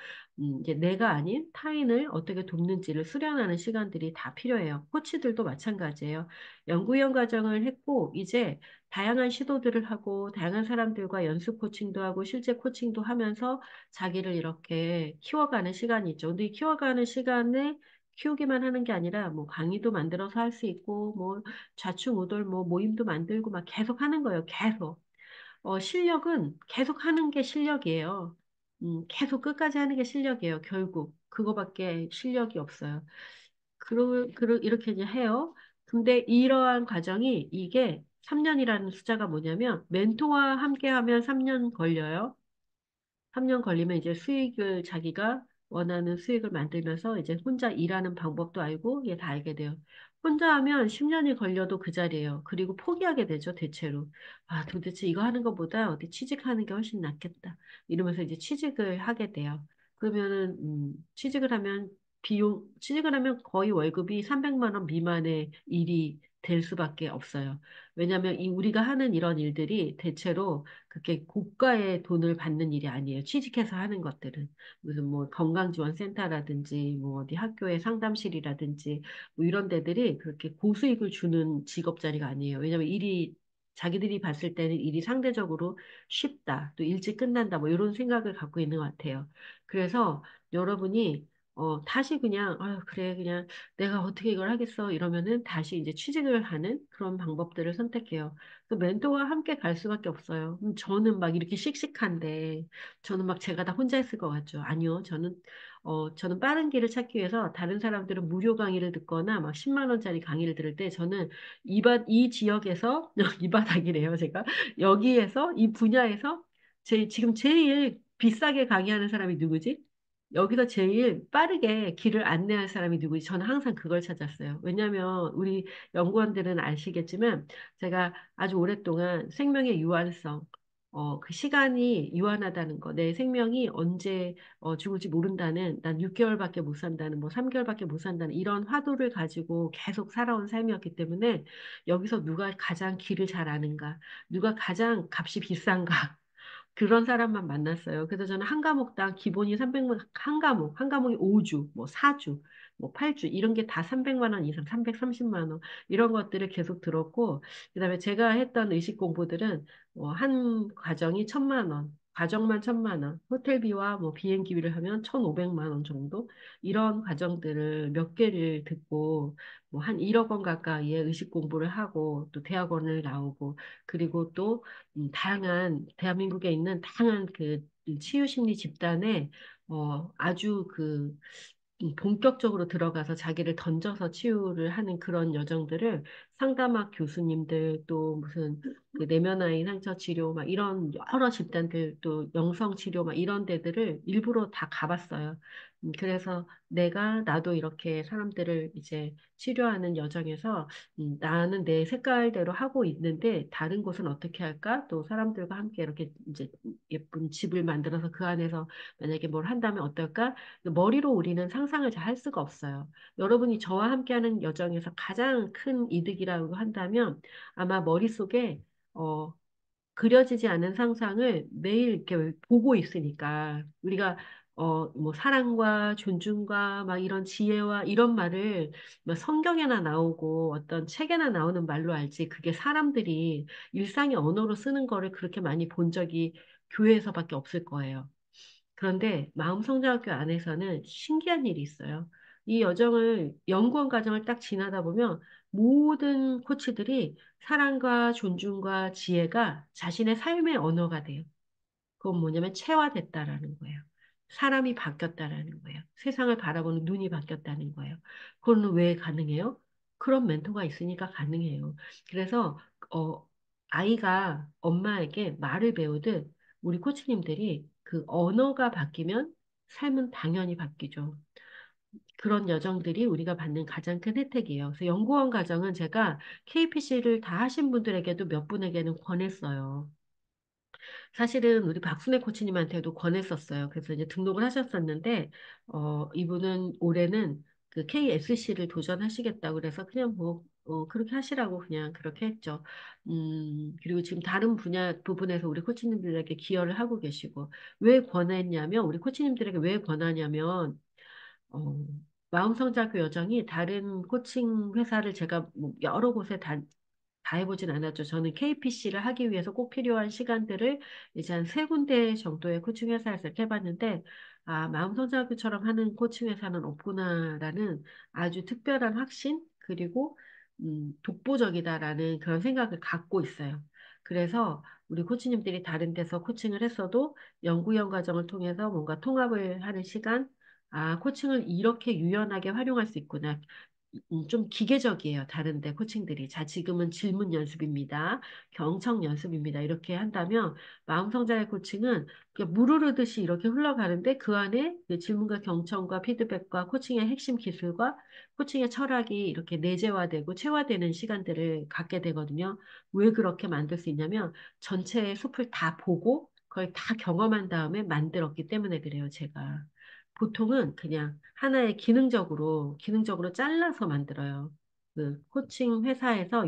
이제 내가 아닌 타인을 어떻게 돕는지를 수련하는 시간들이 다 필요해요. 코치들도 마찬가지예요. 연구위원 과정을 했고, 이제 다양한 시도들을 하고, 다양한 사람들과 연수 코칭도 하고, 실제 코칭도 하면서 자기를 이렇게 키워가는 시간이 있죠. 근데 이 키워가는 시간에 키우기만 하는 게 아니라, 뭐, 강의도 만들어서 할 수 있고, 뭐, 좌충우돌, 뭐, 모임도 만들고, 막 계속 하는 거예요. 계속. 실력은 계속 하는 게 실력이에요. 계속 끝까지 하는 게 실력이에요. 결국. 그거밖에 실력이 없어요. 이렇게 이제 해요. 근데 이러한 과정이 이게 3년이라는 숫자가 뭐냐면 멘토와 함께 하면 3년 걸려요. 3년 걸리면 이제 수익을 자기가 원하는 수익을 만들면서 이제 혼자 일하는 방법도 알고 이게 다 알게 돼요. 혼자 하면 10년이 걸려도 그 자리예요. 그리고 포기하게 되죠, 대체로. 아, 도대체 이거 하는 것보다 어디 취직하는 게 훨씬 낫겠다. 이러면서 이제 취직을 하게 돼요. 그러면은, 취직을 하면 거의 월급이 300만 원 미만의 일이 될 수밖에 없어요. 왜냐하면 우리가 하는 이런 일들이 대체로 그렇게 고가의 돈을 받는 일이 아니에요. 취직해서 하는 것들은. 무슨 뭐 건강지원센터라든지 뭐 어디 학교의 상담실이라든지 뭐 이런 데들이 그렇게 고수익을 주는 직업 자리가 아니에요. 왜냐면 자기들이 봤을 때는 일이 상대적으로 쉽다. 또 일찍 끝난다. 뭐 이런 생각을 갖고 있는 것 같아요. 그래서 여러분이 다시 그냥, 아, 그래, 그냥 내가 어떻게 이걸 하겠어. 이러면은 다시 이제 취직을 하는 그런 방법들을 선택해요. 그 멘토와 함께 갈 수밖에 없어요. 저는 막 이렇게 씩씩한데, 저는 막 제가 다 혼자 했을 것 같죠. 아니요. 저는 빠른 길을 찾기 위해서 다른 사람들은 무료 강의를 듣거나 막 10만 원짜리 강의를 들을 때 저는 이 지역에서, 이 바닥이래요, 제가. 여기에서, 이 분야에서 지금 제일 비싸게 강의하는 사람이 누구지? 여기서 제일 빠르게 길을 안내할 사람이 누구지? 저는 항상 그걸 찾았어요. 왜냐하면 우리 연구원들은 아시겠지만 제가 아주 오랫동안 생명의 유한성, 그 시간이 유한하다는 거, 내 생명이 언제 죽을지 모른다는, 난 6개월밖에 못 산다는, 뭐 3개월밖에 못 산다는 이런 화두를 가지고 계속 살아온 삶이었기 때문에 여기서 누가 가장 길을 잘 아는가, 누가 가장 값이 비싼가, 그런 사람만 만났어요. 그래서 저는 한 과목당 기본이 300만, 한 과목이 5주, 뭐 4주, 뭐 8주, 이런 게 다 300만 원 이상, 330만 원, 이런 것들을 계속 들었고, 그다음에 제가 했던 의식 공부들은 한 과정이 1000만 원. 과정만 1,000만 원, 호텔비와 뭐 비행기비를 하면 1,500만 원 정도 이런 과정들을 몇 개를 듣고 뭐 한 1억 원 가까이의 의식 공부를 하고 또 대학원을 나오고 그리고 또 다양한 대한민국에 있는 다양한 그 치유심리 집단에 아주 그 본격적으로 들어가서 자기를 던져서 치유를 하는 그런 여정들을 상담학 교수님들 또 무슨 그 내면화의 상처 치료 막 이런 여러 집단들 또 영성 치료 막 이런 데들을 일부러 다 가봤어요. 그래서 나도 이렇게 사람들을 이제 치료하는 여정에서 나는 내 색깔대로 하고 있는데 다른 곳은 어떻게 할까? 또 사람들과 함께 이렇게 이제 예쁜 집을 만들어서 그 안에서 만약에 뭘 한다면 어떨까? 머리로 우리는 상상을 잘 할 수가 없어요. 여러분이 저와 함께하는 여정에서 가장 큰 이득이라고 한다면 아마 머릿속에 어, 그려지지 않은 상상을 매일 이렇게 보고 있으니까 우리가 뭐 사랑과 존중과 막 이런 지혜와 이런 말을 뭐 성경에나 나오고 어떤 책에나 나오는 말로 알지 그게 사람들이 일상의 언어로 쓰는 거를 그렇게 많이 본 적이 교회에서밖에 없을 거예요. 그런데 마음성장학교 안에서는 신기한 일이 있어요. 이 여정을, 연구원 과정을 딱 지나다 보면 모든 코치들이 사랑과 존중과 지혜가 자신의 삶의 언어가 돼요. 그건 뭐냐면 체화됐다라는 거예요. 사람이 바뀌었다라는 거예요. 세상을 바라보는 눈이 바뀌었다는 거예요. 그건 왜 가능해요? 그런 멘토가 있으니까 가능해요. 그래서 어, 아이가 엄마에게 말을 배우듯 우리 코치님들이 그 언어가 바뀌면 삶은 당연히 바뀌죠. 그런 여정들이 우리가 받는 가장 큰 혜택이에요. 그래서 연구원 과정은 제가 KPC를 다 하신 분들에게도 몇 분에게는 권했어요. 사실은 우리 박순애 코치님한테도 권했었어요. 그래서 이제 등록을 하셨었는데, 이분은 올해는 그 KSC를 도전하시겠다고 그래서 그냥 뭐, 그렇게 하시라고 그냥 그렇게 했죠. 그리고 지금 다른 부분에서 우리 코치님들에게 기여를 하고 계시고, 왜 권했냐면, 우리 코치님들에게 왜 권하냐면, 어, 마음성장교 여정이 다른 코칭 회사를 제가 뭐 여러 곳에 다 해보진 않았죠. 저는 KPC를 하기 위해서 꼭 필요한 시간들을 이제 한 세 군데 정도의 코칭 회사에서 이렇게 해봤는데, 아, 마음성장학교처럼 하는 코칭 회사는 없구나라는 아주 특별한 확신, 그리고, 독보적이다라는 그런 생각을 갖고 있어요. 그래서 우리 코치님들이 다른 데서 코칭을 했어도 연구원 과정을 통해서 뭔가 통합을 하는 시간, 아, 코칭을 이렇게 유연하게 활용할 수 있구나. 좀 기계적이에요. 다른데 코칭들이. 자, 지금은 질문 연습입니다. 경청 연습입니다. 이렇게 한다면 마음성장의 코칭은 그냥 물 흐르듯이 이렇게 흘러가는데 그 안에 그 질문과 경청과 피드백과 코칭의 핵심 기술과 코칭의 철학이 이렇게 내재화되고 체화되는 시간들을 갖게 되거든요. 왜 그렇게 만들 수 있냐면 전체의 숲을 다 보고 그걸 다 경험한 다음에 만들었기 때문에 그래요, 제가. 보통은 그냥 하나의 기능적으로 잘라서 만들어요. 그 코칭 회사에서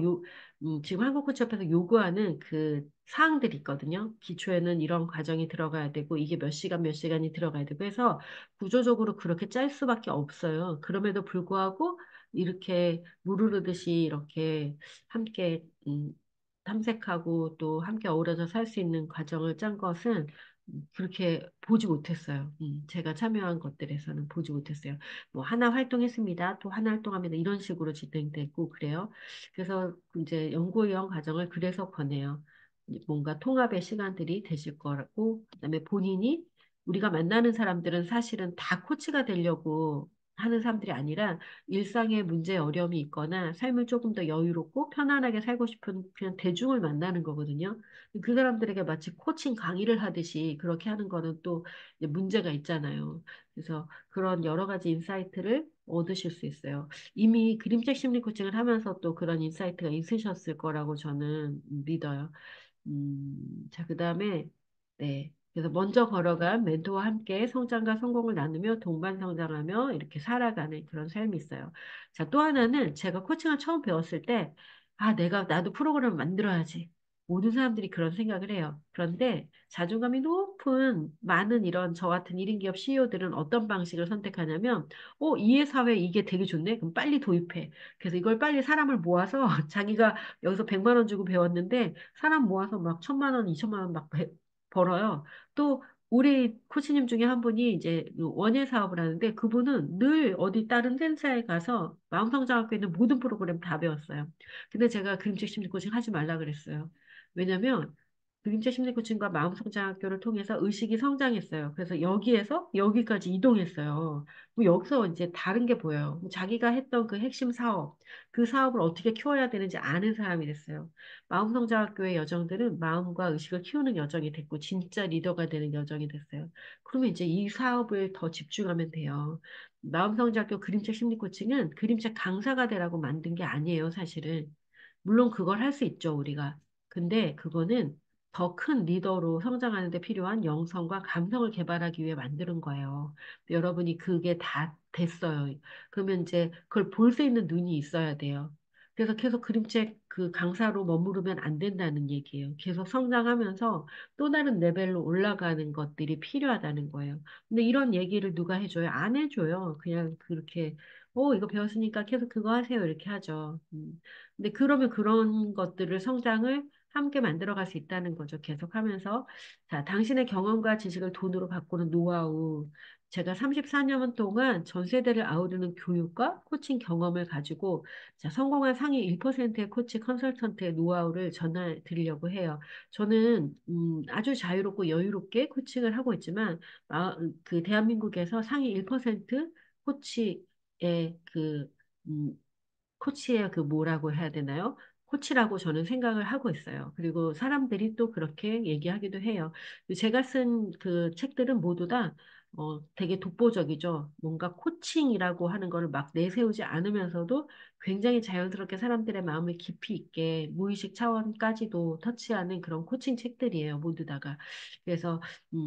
지금 한국코치협회에서 요구하는 그 사항들이 있거든요. 기초에는 이런 과정이 들어가야 되고, 이게 몇 시간이 들어가야 되고 해서 구조적으로 그렇게 짤 수밖에 없어요. 그럼에도 불구하고 이렇게 물 흐르듯이 이렇게 함께, 탐색하고 또 함께 어우러져 살 수 있는 과정을 짠 것은 그렇게 보지 못했어요. 제가 참여한 것들에서는 보지 못했어요. 뭐 하나 활동했습니다. 또 하나 활동합니다. 이런 식으로 진행됐고 그래요. 그래서 이제 연구위원 과정을 그래서 권해요. 뭔가 통합의 시간들이 되실 거라고 그다음에 본인이 우리가 만나는 사람들은 사실은 다 코치가 되려고 하는 사람들이 아니라 일상에 문제 어려움이 있거나 삶을 조금 더 여유롭고 편안하게 살고 싶은 그냥 대중을 만나는 거거든요. 그 사람들에게 마치 코칭 강의를 하듯이 그렇게 하는 거는 또 이제 문제가 있잖아요. 그래서 그런 여러 가지 인사이트를 얻으실 수 있어요. 이미 그림책 심리 코칭을 하면서 또 그런 인사이트가 있으셨을 거라고 저는 믿어요. 자, 그다음에 네. 그래서 먼저 걸어간 멘토와 함께 성장과 성공을 나누며 동반 성장하며 이렇게 살아가는 그런 삶이 있어요. 자, 또 하나는 제가 코칭을 처음 배웠을 때, 아, 나도 프로그램을 만들어야지. 모든 사람들이 그런 생각을 해요. 그런데 자존감이 높은 많은 이런 저 같은 1인 기업 CEO들은 어떤 방식을 선택하냐면, 이해사회 이게 되게 좋네? 그럼 빨리 도입해. 그래서 이걸 빨리 사람을 모아서 자기가 여기서 100만 원 주고 배웠는데 사람 모아서 막 1,000만 원, 2천만 원 막 벌어요. 또 우리 코치님 중에 한 분이 이제 그 원예 사업을 하는데 그분은 늘 어디 다른 센터에 가서 마음성장학교에 있는 모든 프로그램 다 배웠어요. 근데 제가 그림책 심리 코칭 하지 말라 그랬어요. 왜냐면 그림책 심리 코칭과 마음성장학교를 통해서 의식이 성장했어요. 그래서 여기에서 여기까지 이동했어요. 뭐 여기서 이제 다른 게 보여요. 뭐 자기가 했던 그 핵심 사업, 그 사업을 어떻게 키워야 되는지 아는 사람이 됐어요. 마음성장학교의 여정들은 마음과 의식을 키우는 여정이 됐고, 진짜 리더가 되는 여정이 됐어요. 그러면 이제 이 사업을 더 집중하면 돼요. 마음성장학교 그림책 심리 코칭은 그림책 강사가 되라고 만든 게 아니에요, 사실은. 물론 그걸 할 수 있죠, 우리가. 근데 그거는 더 큰 리더로 성장하는 데 필요한 영성과 감성을 개발하기 위해 만드는 거예요. 여러분이 그게 다 됐어요. 그러면 이제 그걸 볼 수 있는 눈이 있어야 돼요. 그래서 계속 그림책 그 강사로 머무르면 안 된다는 얘기예요. 계속 성장하면서 또 다른 레벨로 올라가는 것들이 필요하다는 거예요. 근데 이런 얘기를 누가 해줘요? 안 해줘요. 그냥 그렇게, 이거 배웠으니까 계속 그거 하세요. 이렇게 하죠. 근데 그러면 그런 것들을 성장을 함께 만들어갈 수 있다는 거죠. 계속하면서. 자, 당신의 경험과 지식을 돈으로 바꾸는 노하우. 제가 34년 동안 전 세대를 아우르는 교육과 코칭 경험을 가지고 자, 성공한 상위 1%의 코치 컨설턴트의 노하우를 전해 드리려고 해요. 저는 아주 자유롭고 여유롭게 코칭을 하고 있지만 그 대한민국에서 상위 1% 코치의 그 음, 코치의 그 뭐라고 해야 되나요? 코치라고 저는 생각을 하고 있어요. 그리고 사람들이 또 그렇게 얘기하기도 해요. 제가 쓴 그 책들은 모두 다 되게 독보적이죠. 뭔가 코칭이라고 하는 거를 막 내세우지 않으면서도 굉장히 자연스럽게 사람들의 마음을 깊이 있게 무의식 차원까지도 터치하는 그런 코칭 책들이에요. 모두 다가. 그래서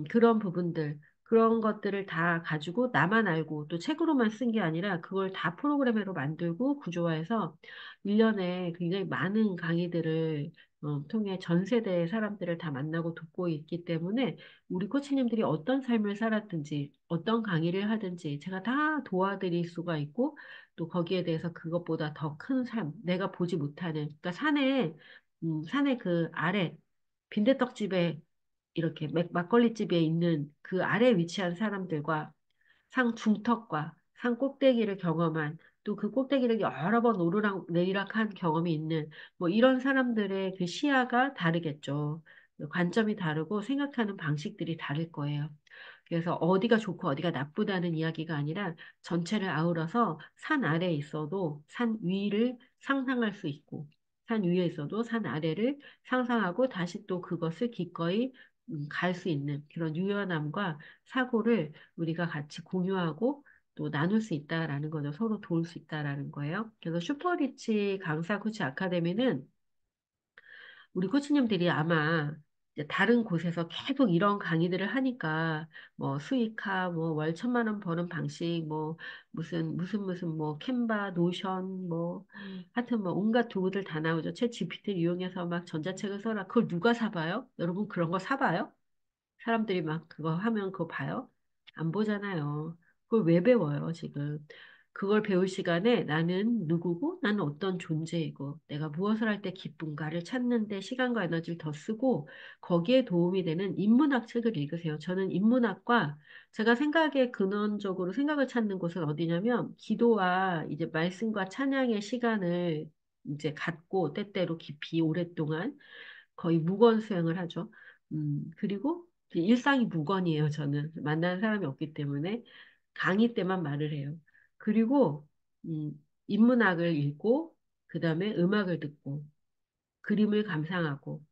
그런 부분들 그런 것들을 다 가지고 나만 알고 또 책으로만 쓴 게 아니라 그걸 다 프로그램으로 만들고 구조화해서 1년에 굉장히 많은 강의들을 통해 전 세대의 사람들을 다 만나고 돕고 있기 때문에 우리 코치님들이 어떤 삶을 살았든지 어떤 강의를 하든지 제가 다 도와드릴 수가 있고 또 거기에 대해서 그것보다 더 큰 삶, 내가 보지 못하는 그러니까 산에 그 아래 빈대떡집에 이렇게 막걸리집에 있는 그 아래 위치한 사람들과 상 중턱과 산 꼭대기를 경험한 또 그 꼭대기를 여러 번 오르락 내리락 한 경험이 있는 뭐 이런 사람들의 그 시야가 다르겠죠. 관점이 다르고 생각하는 방식들이 다를 거예요. 그래서 어디가 좋고 어디가 나쁘다는 이야기가 아니라 전체를 아우러서 산 아래에 있어도 산 위를 상상할 수 있고 산 위에 있어도 산 아래를 상상하고 다시 또 그것을 기꺼이 갈 수 있는 그런 유연함과 사고를 우리가 같이 공유하고 또 나눌 수 있다라는 거죠. 서로 도울 수 있다라는 거예요. 그래서 슈퍼리치 강사 코치 아카데미는 우리 코치님들이 아마 이제 다른 곳에서 계속 이런 강의들을 하니까 뭐 수익화, 뭐 월 1,000만 원 버는 방식, 뭐 무슨 뭐 캔바, 노션, 뭐 하여튼 뭐 온갖 도구들 다 나오죠. 챗 GPT를 이용해서 막 전자책을 써라. 그걸 누가 사봐요? 여러분 그런 거 사봐요? 사람들이 막 그거 하면 그거 봐요? 안 보잖아요. 그걸 왜 배워요, 지금? 그걸 배울 시간에 나는 누구고, 나는 어떤 존재이고, 내가 무엇을 할 때 기쁜가를 찾는데 시간과 에너지를 더 쓰고, 거기에 도움이 되는 인문학 책을 읽으세요. 저는 인문학과 제가 생각의 근원적으로 생각을 찾는 곳은 어디냐면, 기도와 이제 말씀과 찬양의 시간을 이제 갖고, 때때로 깊이 오랫동안 거의 무건 수행을 하죠. 그리고 일상이 무건이에요, 저는. 만나는 사람이 없기 때문에 강의 때만 말을 해요. 그리고, 인문학을 읽고, 그 다음에 음악을 듣고, 그림을 감상하고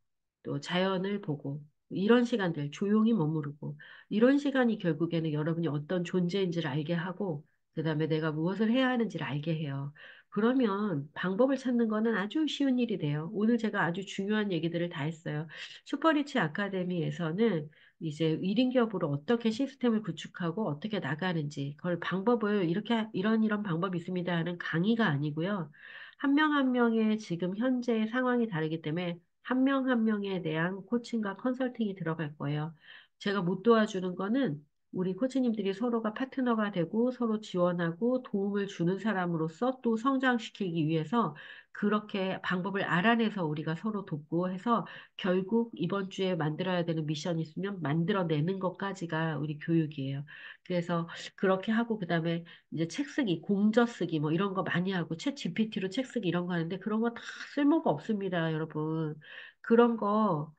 또 자연을 보고 이런 시간들 조용히 머무르고 이런 시간이 결국에는 여러분이 어떤 존재인지를 알게 하고 그다음에 내가 무엇을 해야 하는지를 알게 해요. 그러면 방법을 찾는 거는 아주 쉬운 일이 돼요. 오늘 제가 아주 중요한 얘기들을 다 했어요. 슈퍼리치 아카데미에서는 이제 1인 기업으로 어떻게 시스템을 구축하고 어떻게 나가는지 그걸 방법을 이렇게 이런 방법이 있습니다 하는 강의가 아니고요. 한 명 한 명의 지금 현재의 상황이 다르기 때문에 한 명 한 명에 대한 코칭과 컨설팅이 들어갈 거예요. 제가 못 도와주는 거는 우리 코치님들이 서로가 파트너가 되고 서로 지원하고 도움을 주는 사람으로서 또 성장시키기 위해서 그렇게 방법을 알아내서 우리가 서로 돕고 해서 결국 이번 주에 만들어야 되는 미션이 있으면 만들어내는 것까지가 우리 교육이에요. 그래서 그렇게 하고 그다음에 이제 책 쓰기, 공저 쓰기 뭐 이런 거 많이 하고 챗 GPT로 책 쓰기 이런 거 하는데 그런 거 다 쓸모가 없습니다, 여러분. 그런 거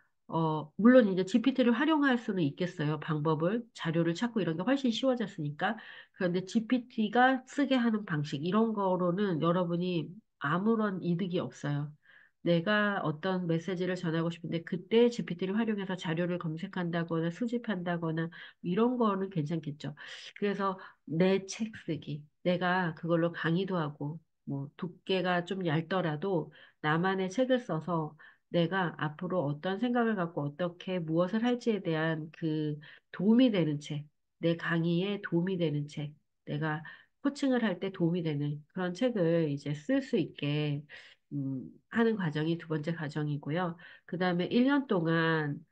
물론 이제 GPT를 활용할 수는 있겠어요. 방법을, 자료를 찾고 이런 게 훨씬 쉬워졌으니까. 그런데 GPT가 쓰게 하는 방식, 이런 거로는 여러분이 아무런 이득이 없어요. 내가 어떤 메시지를 전하고 싶은데 그때 GPT를 활용해서 자료를 검색한다거나 수집한다거나 이런 거는 괜찮겠죠. 그래서 내 책 쓰기, 내가 그걸로 강의도 하고 뭐 두께가 좀 얇더라도 나만의 책을 써서 내가 앞으로 어떤 생각을 갖고 어떻게 무엇을 할지에 대한 그 도움이 되는 책, 내 강의에 도움이 되는 책, 내가 코칭을 할 때 도움이 되는 그런 책을 이제 쓸 수 있게 하는 과정이 두 번째 과정이고요. 그 다음에 1년 동안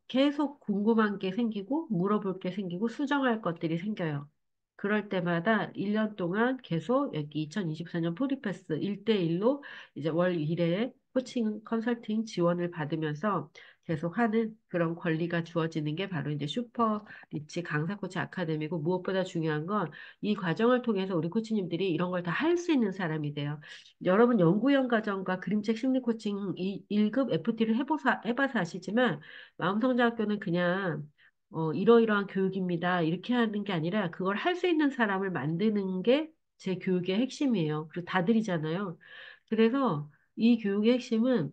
계속 궁금한 게 생기고 물어볼 게 생기고 수정할 것들이 생겨요. 그럴 때마다 1년 동안 계속 여기 2024년 프리패스 1대1로 이제 월 1회 코칭 컨설팅 지원을 받으면서 계속 하는 그런 권리가 주어지는 게 바로 이제 슈퍼 리치 강사 코치 아카데미고 무엇보다 중요한 건 이 과정을 통해서 우리 코치님들이 이런 걸 다 할 수 있는 사람이 돼요. 여러분 연구형 과정과 그림책 심리 코칭 1급 FT를 해봐서 아시지만 마음성장학교는 그냥 이러이러한 교육입니다. 이렇게 하는 게 아니라 그걸 할 수 있는 사람을 만드는 게 제 교육의 핵심이에요. 그리고 다들이잖아요. 그래서 이 교육의 핵심은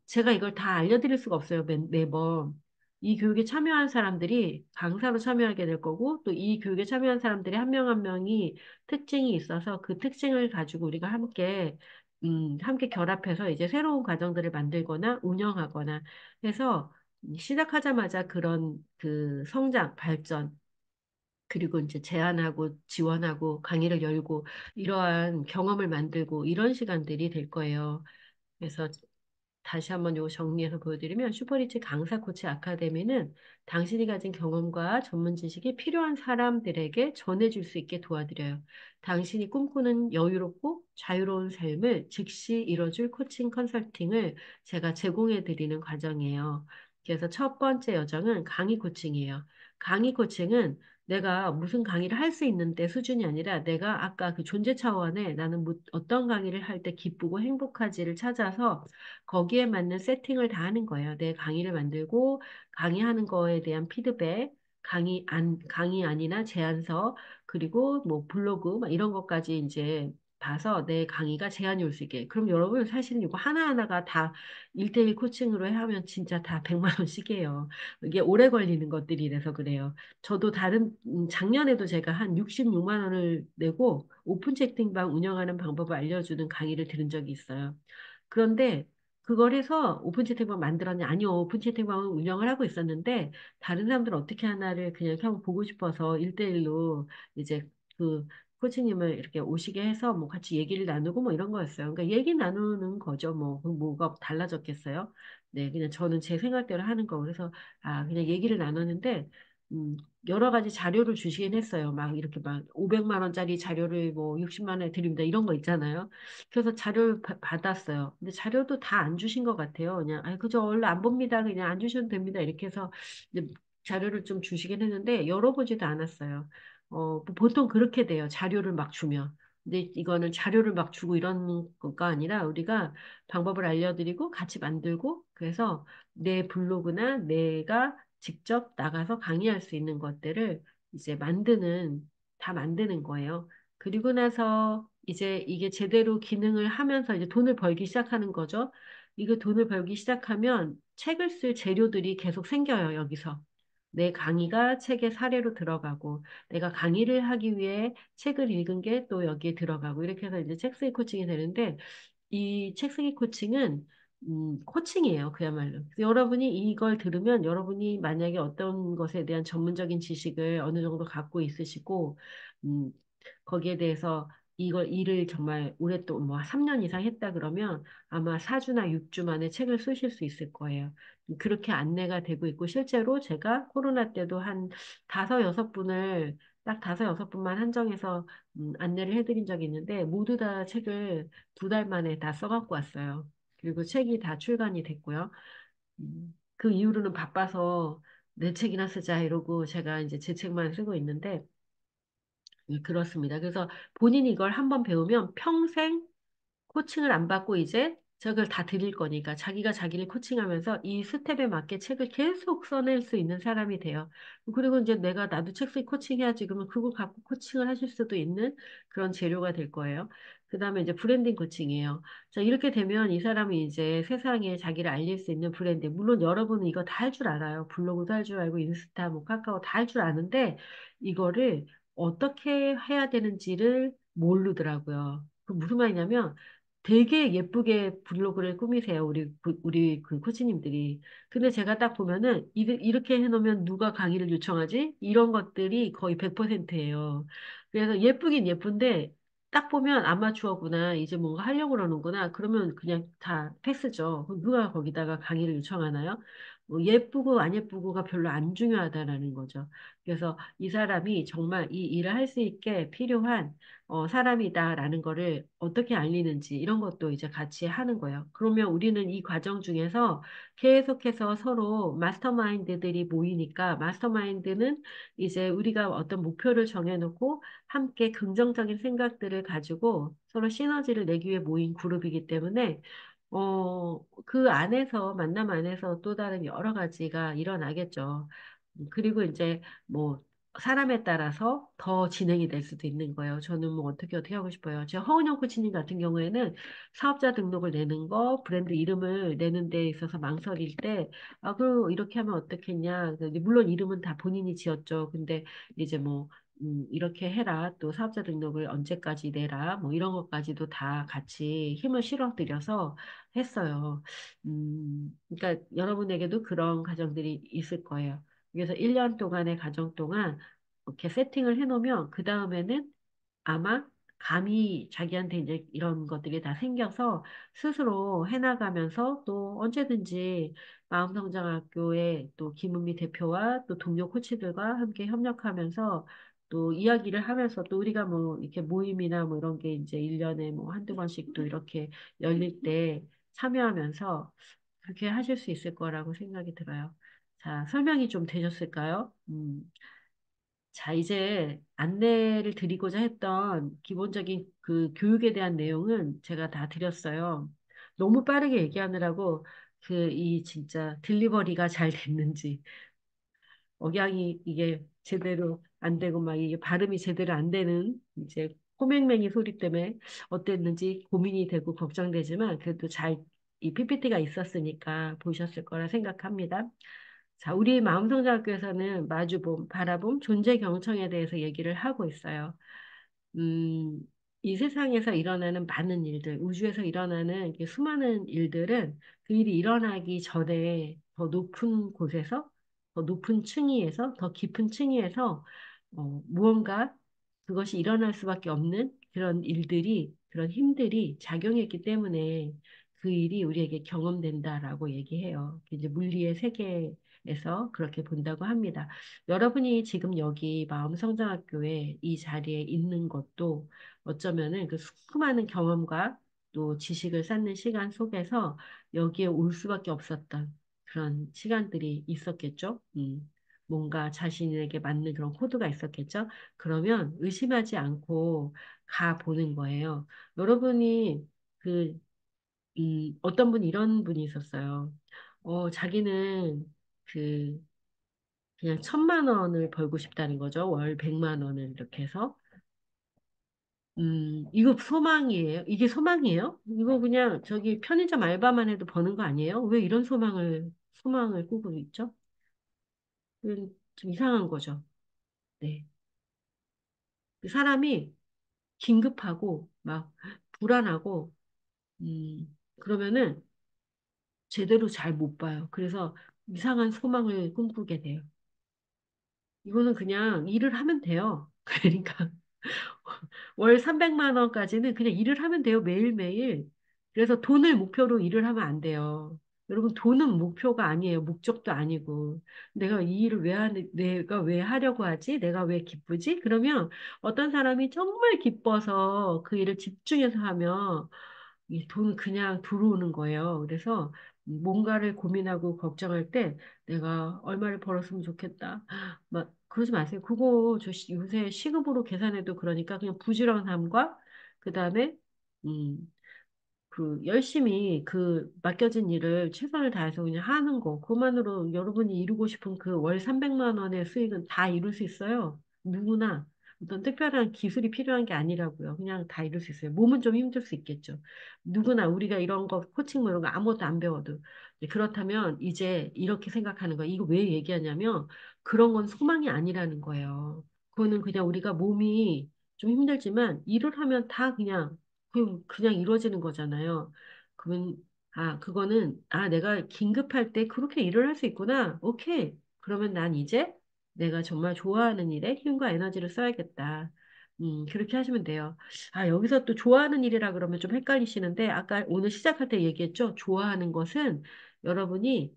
제가 이걸 다 알려드릴 수가 없어요. 매번. 이 교육에 참여한 사람들이 강사로 참여하게 될 거고, 또 이 교육에 참여한 사람들이 한 명 한 명이 특징이 있어서 그 특징을 가지고 우리가 함께 결합해서 이제 새로운 과정들을 만들거나 운영하거나 해서 시작하자마자 그런 그 성장, 발전, 그리고 이제 제안하고 지원하고 강의를 열고 이러한 경험을 만들고 이런 시간들이 될 거예요. 그래서 다시 한번 요거 정리해서 보여드리면 슈퍼리치 강사 코치 아카데미는 당신이 가진 경험과 전문 지식이 필요한 사람들에게 전해줄 수 있게 도와드려요. 당신이 꿈꾸는 여유롭고 자유로운 삶을 즉시 이뤄줄 코칭 컨설팅을 제가 제공해 드리는 과정이에요. 그래서 첫 번째 여정은 강의 코칭이에요. 강의 코칭은 내가 무슨 강의를 할 수 있는데 수준이 아니라 내가 아까 그 존재 차원에 나는 어떤 강의를 할 때 기쁘고 행복하지를 찾아서 거기에 맞는 세팅을 다 하는 거예요. 내 강의를 만들고 강의하는 거에 대한 피드백, 강의 안이나 제안서, 그리고 뭐 블로그 막 이런 것까지 이제 봐서 내 강의가 제안이 올 수 있게. 그럼 여러분 사실은 이거 하나하나가 다 1대1 코칭으로 하면 진짜 다 100만 원씩이에요. 이게 오래 걸리는 것들이라서 그래요. 저도 작년에도 제가 한 66만 원을 내고 오픈 채팅방 운영하는 방법을 알려주는 강의를 들은 적이 있어요. 그런데 그걸 해서 오픈 채팅방 만들었냐? 아니요. 오픈 채팅방을 운영을 하고 있었는데 다른 사람들은 어떻게 하나를 그냥 한번 보고 싶어서 1대1로 이제 그 코치님을 이렇게 오시게 해서 뭐 같이 얘기를 나누고 뭐 이런 거였어요. 그러니까 얘기 나누는 거죠. 뭐 그 뭐가 달라졌겠어요? 네, 그냥 저는 제 생각대로 하는 거. 그래서 그냥 얘기를 나눴는데 음, 여러 가지 자료를 주시긴 했어요. 막 이렇게 막 500만 원짜리 자료를 뭐 60만 원에 드립니다. 이런 거 있잖아요. 그래서 자료를 받았어요. 근데 자료도 다 안 주신 것 같아요. 그냥, 그저 원래 안 봅니다. 그냥 안 주셔도 됩니다. 이렇게 해서 이제 자료를 좀 주시긴 했는데, 열어보지도 않았어요. 뭐 보통 그렇게 돼요. 자료를 막 주면. 근데 이거는 자료를 막 주고 이런 거가 아니라 우리가 방법을 알려드리고 같이 만들고, 그래서 내 블로그나 내가 직접 나가서 강의할 수 있는 것들을 이제 다 만드는 거예요. 그리고 나서 이제 이게 제대로 기능을 하면서 이제 돈을 벌기 시작하는 거죠. 이거 돈을 벌기 시작하면 책을 쓸 재료들이 계속 생겨요, 여기서. 내 강의가 책의 사례로 들어가고, 내가 강의를 하기 위해 책을 읽은 게 또 여기에 들어가고, 이렇게 해서 이제 책 쓰기 코칭이 되는데, 이 책 쓰기 코칭은 코칭이에요, 그야말로. 그래서 여러분이 이걸 들으면 여러분이 만약에 어떤 것에 대한 전문적인 지식을 어느 정도 갖고 있으시고, 음, 거기에 대해서 이걸 일을 정말 오랫동안 뭐 3년 이상 했다 그러면 아마 4주나 6주 만에 책을 쓰실 수 있을 거예요. 그렇게 안내가 되고 있고 실제로 제가 코로나 때도 한 다섯 여섯 분을 딱 다섯 여섯 분만 한정해서 안내를 해드린 적이 있는데 모두 다 책을 2달 만에 다 써갖고 왔어요. 그리고 책이 다 출간이 됐고요. 그 이후로는 바빠서 내 책이나 쓰자 이러고 제가 이제 제 책만 쓰고 있는데 그렇습니다. 그래서 본인이 이걸 한번 배우면 평생 코칭을 안 받고 이제 저걸 다 드릴 거니까 자기가 자기를 코칭하면서 이 스텝에 맞게 책을 계속 써낼 수 있는 사람이 돼요. 그리고 이제 내가 나도 책 쓰기 코칭해야지 그러면 그거 갖고 코칭을 하실 수도 있는 그런 재료가 될 거예요. 그다음에 이제 브랜딩 코칭이에요. 자, 이렇게 되면 이 사람이 이제 세상에 자기를 알릴 수 있는 브랜딩. 물론 여러분은 이거 다 할 줄 알아요. 블로그도 할 줄 알고 인스타, 뭐 카카오 다 할 줄 아는데 이거를 어떻게 해야 되는지를 모르더라고요. 그 무슨 말이냐면 되게 예쁘게 블로그를 꾸미세요. 우리 그 코치님들이. 근데 제가 딱 보면은 이렇게 해놓으면 누가 강의를 요청하지? 이런 것들이 거의 100%예요. 그래서 예쁘긴 예쁜데 딱 보면 아마추어구나. 이제 뭔가 하려고 그러는구나. 그러면 그냥 다 패스죠. 그럼 누가 거기다가 강의를 요청하나요? 뭐 예쁘고 안 예쁘고가 별로 안 중요하다라는 거죠. 그래서 이 사람이 정말 이 일을 할 수 있게 필요한 사람이다라는 거를 어떻게 알리는지 이런 것도 이제 같이 하는 거예요. 그러면 우리는 이 과정 중에서 계속해서 서로 마스터마인드들이 모이니까 마스터마인드는 이제 우리가 어떤 목표를 정해놓고 함께 긍정적인 생각들을 가지고 서로 시너지를 내기 위해 모인 그룹이기 때문에 그 안에서, 만남 안에서 또 다른 여러 가지가 일어나겠죠. 그리고 이제 뭐 사람에 따라서 더 진행이 될 수도 있는 거예요. 저는 뭐 어떻게 하고 싶어요. 제 허은영 코치님 같은 경우에는 사업자 등록을 내는 거, 브랜드 이름을 내는 데 있어서 망설일 때, 그 이렇게 하면 어떻겠냐. 물론 이름은 다 본인이 지었죠. 근데 이제 뭐 이렇게 해라. 또 사업자 등록을 언제까지 내라. 뭐 이런 것까지도 다 같이 힘을 실어드려서 했어요. 그러니까 여러분에게도 그런 가정들이 있을 거예요. 그래서 1년 동안의 가정 동안 이렇게 세팅을 해놓으면 그 다음에는 아마 감이 자기한테 이제 이런 것들이 다 생겨서 스스로 해나가면서 또 언제든지 마음성장학교의 또 김은미 대표와 또 동료 코치들과 함께 협력하면서 또 이야기를 하면서 또 우리가 뭐 이렇게 모임이나 뭐 이런 게 이제 1년에 뭐 한두 번씩 또 이렇게 열릴 때 참여하면서 그렇게 하실 수 있을 거라고 생각이 들어요. 자, 설명이 좀 되셨을까요? 자, 이제 안내를 드리고자 했던 기본적인 그 교육에 대한 내용은 제가 다 드렸어요. 너무 빠르게 얘기하느라고 이 진짜 딜리버리가 잘 됐는지, 억양이 이게 제대로 안 되고 막 이게 발음이 제대로 안 되는 이제 코맹맹이 소리 때문에 어땠는지 고민이 되고 걱정되지만 그래도 잘 이 PPT가 있었으니까 보셨을 거라 생각합니다. 자, 우리 마음성장학교에서는 마주봄, 바라봄, 존재 경청에 대해서 얘기를 하고 있어요. 음, 이 세상에서 일어나는 많은 일들, 우주에서 일어나는 이 수많은 일들은 그 일이 일어나기 전에 더 높은 곳에서, 더 높은 층위에서, 더 깊은 층위에서 무언가 그것이 일어날 수밖에 없는 그런 일들이, 그런 힘들이 작용했기 때문에 그 일이 우리에게 경험된다라고 얘기해요. 이제 물리의 세계에서 그렇게 본다고 합니다. 여러분이 지금 여기 마음성장학교에 이 자리에 있는 것도 어쩌면은 그 수많은 경험과 또 지식을 쌓는 시간 속에서 여기에 올 수밖에 없었던 그런 시간들이 있었겠죠. 뭔가 자신에게 맞는 그런 코드가 있었겠죠. 그러면 의심하지 않고 가 보는 거예요. 여러분이 그, 어떤 분이 이런 분이 있었어요. 자기는 그 그냥 1,000만 원을 벌고 싶다는 거죠. 월 100만 원을 이렇게 해서. 이거 소망이에요? 이게 소망이에요? 이거 그냥 저기 편의점 알바만 해도 버는 거 아니에요? 왜 이런 소망을 꾸고 있죠? 좀 이상한 거죠. 네. 그 사람이 긴급하고 막 불안하고, 그러면은 제대로 잘 못 봐요. 그래서 이상한 소망을 꿈꾸게 돼요. 이거는 그냥 일을 하면 돼요. 그러니까. 월 300만 원까지는 그냥 일을 하면 돼요, 매일매일. 그래서 돈을 목표로 일을 하면 안 돼요. 여러분, 돈은 목표가 아니에요. 목적도 아니고. 내가 왜 하려고 하지? 내가 왜 기쁘지? 그러면 어떤 사람이 정말 기뻐서 그 일을 집중해서 하면 이 돈 그냥 들어오는 거예요. 그래서 뭔가를 고민하고 걱정할 때 내가 얼마를 벌었으면 좋겠다. 막 그러지 마세요. 그거 요새 시급으로 계산해도 그러니까 그냥 부지런함과 그다음에 음, 그 열심히 그 맡겨진 일을 최선을 다해서 그냥 하는 거. 그것만으로 여러분이 이루고 싶은 그 월 300만 원의 수익은 다 이룰 수 있어요. 누구나. 어떤 특별한 기술이 필요한 게 아니라고요. 그냥 다 이룰 수 있어요. 몸은 좀 힘들 수 있겠죠. 누구나 우리가 이런 거 코칭 뭐 이런 거 아무것도 안 배워도. 그렇다면 이제 이렇게 생각하는 거예요. 이거 왜 얘기하냐면 그런 건 소망이 아니라는 거예요. 그거는 그냥 우리가 몸이 좀 힘들지만 일을 하면 다 그냥 그냥 이루어지는 거잖아요. 그러면, 그거는, 내가 긴급할 때 그렇게 일을 할 수 있구나. 오케이. 그러면 난 이제 내가 정말 좋아하는 일에 힘과 에너지를 써야겠다. 그렇게 하시면 돼요. 여기서 또 좋아하는 일이라 그러면 좀 헷갈리시는데, 아까 오늘 시작할 때 얘기했죠? 좋아하는 것은 여러분이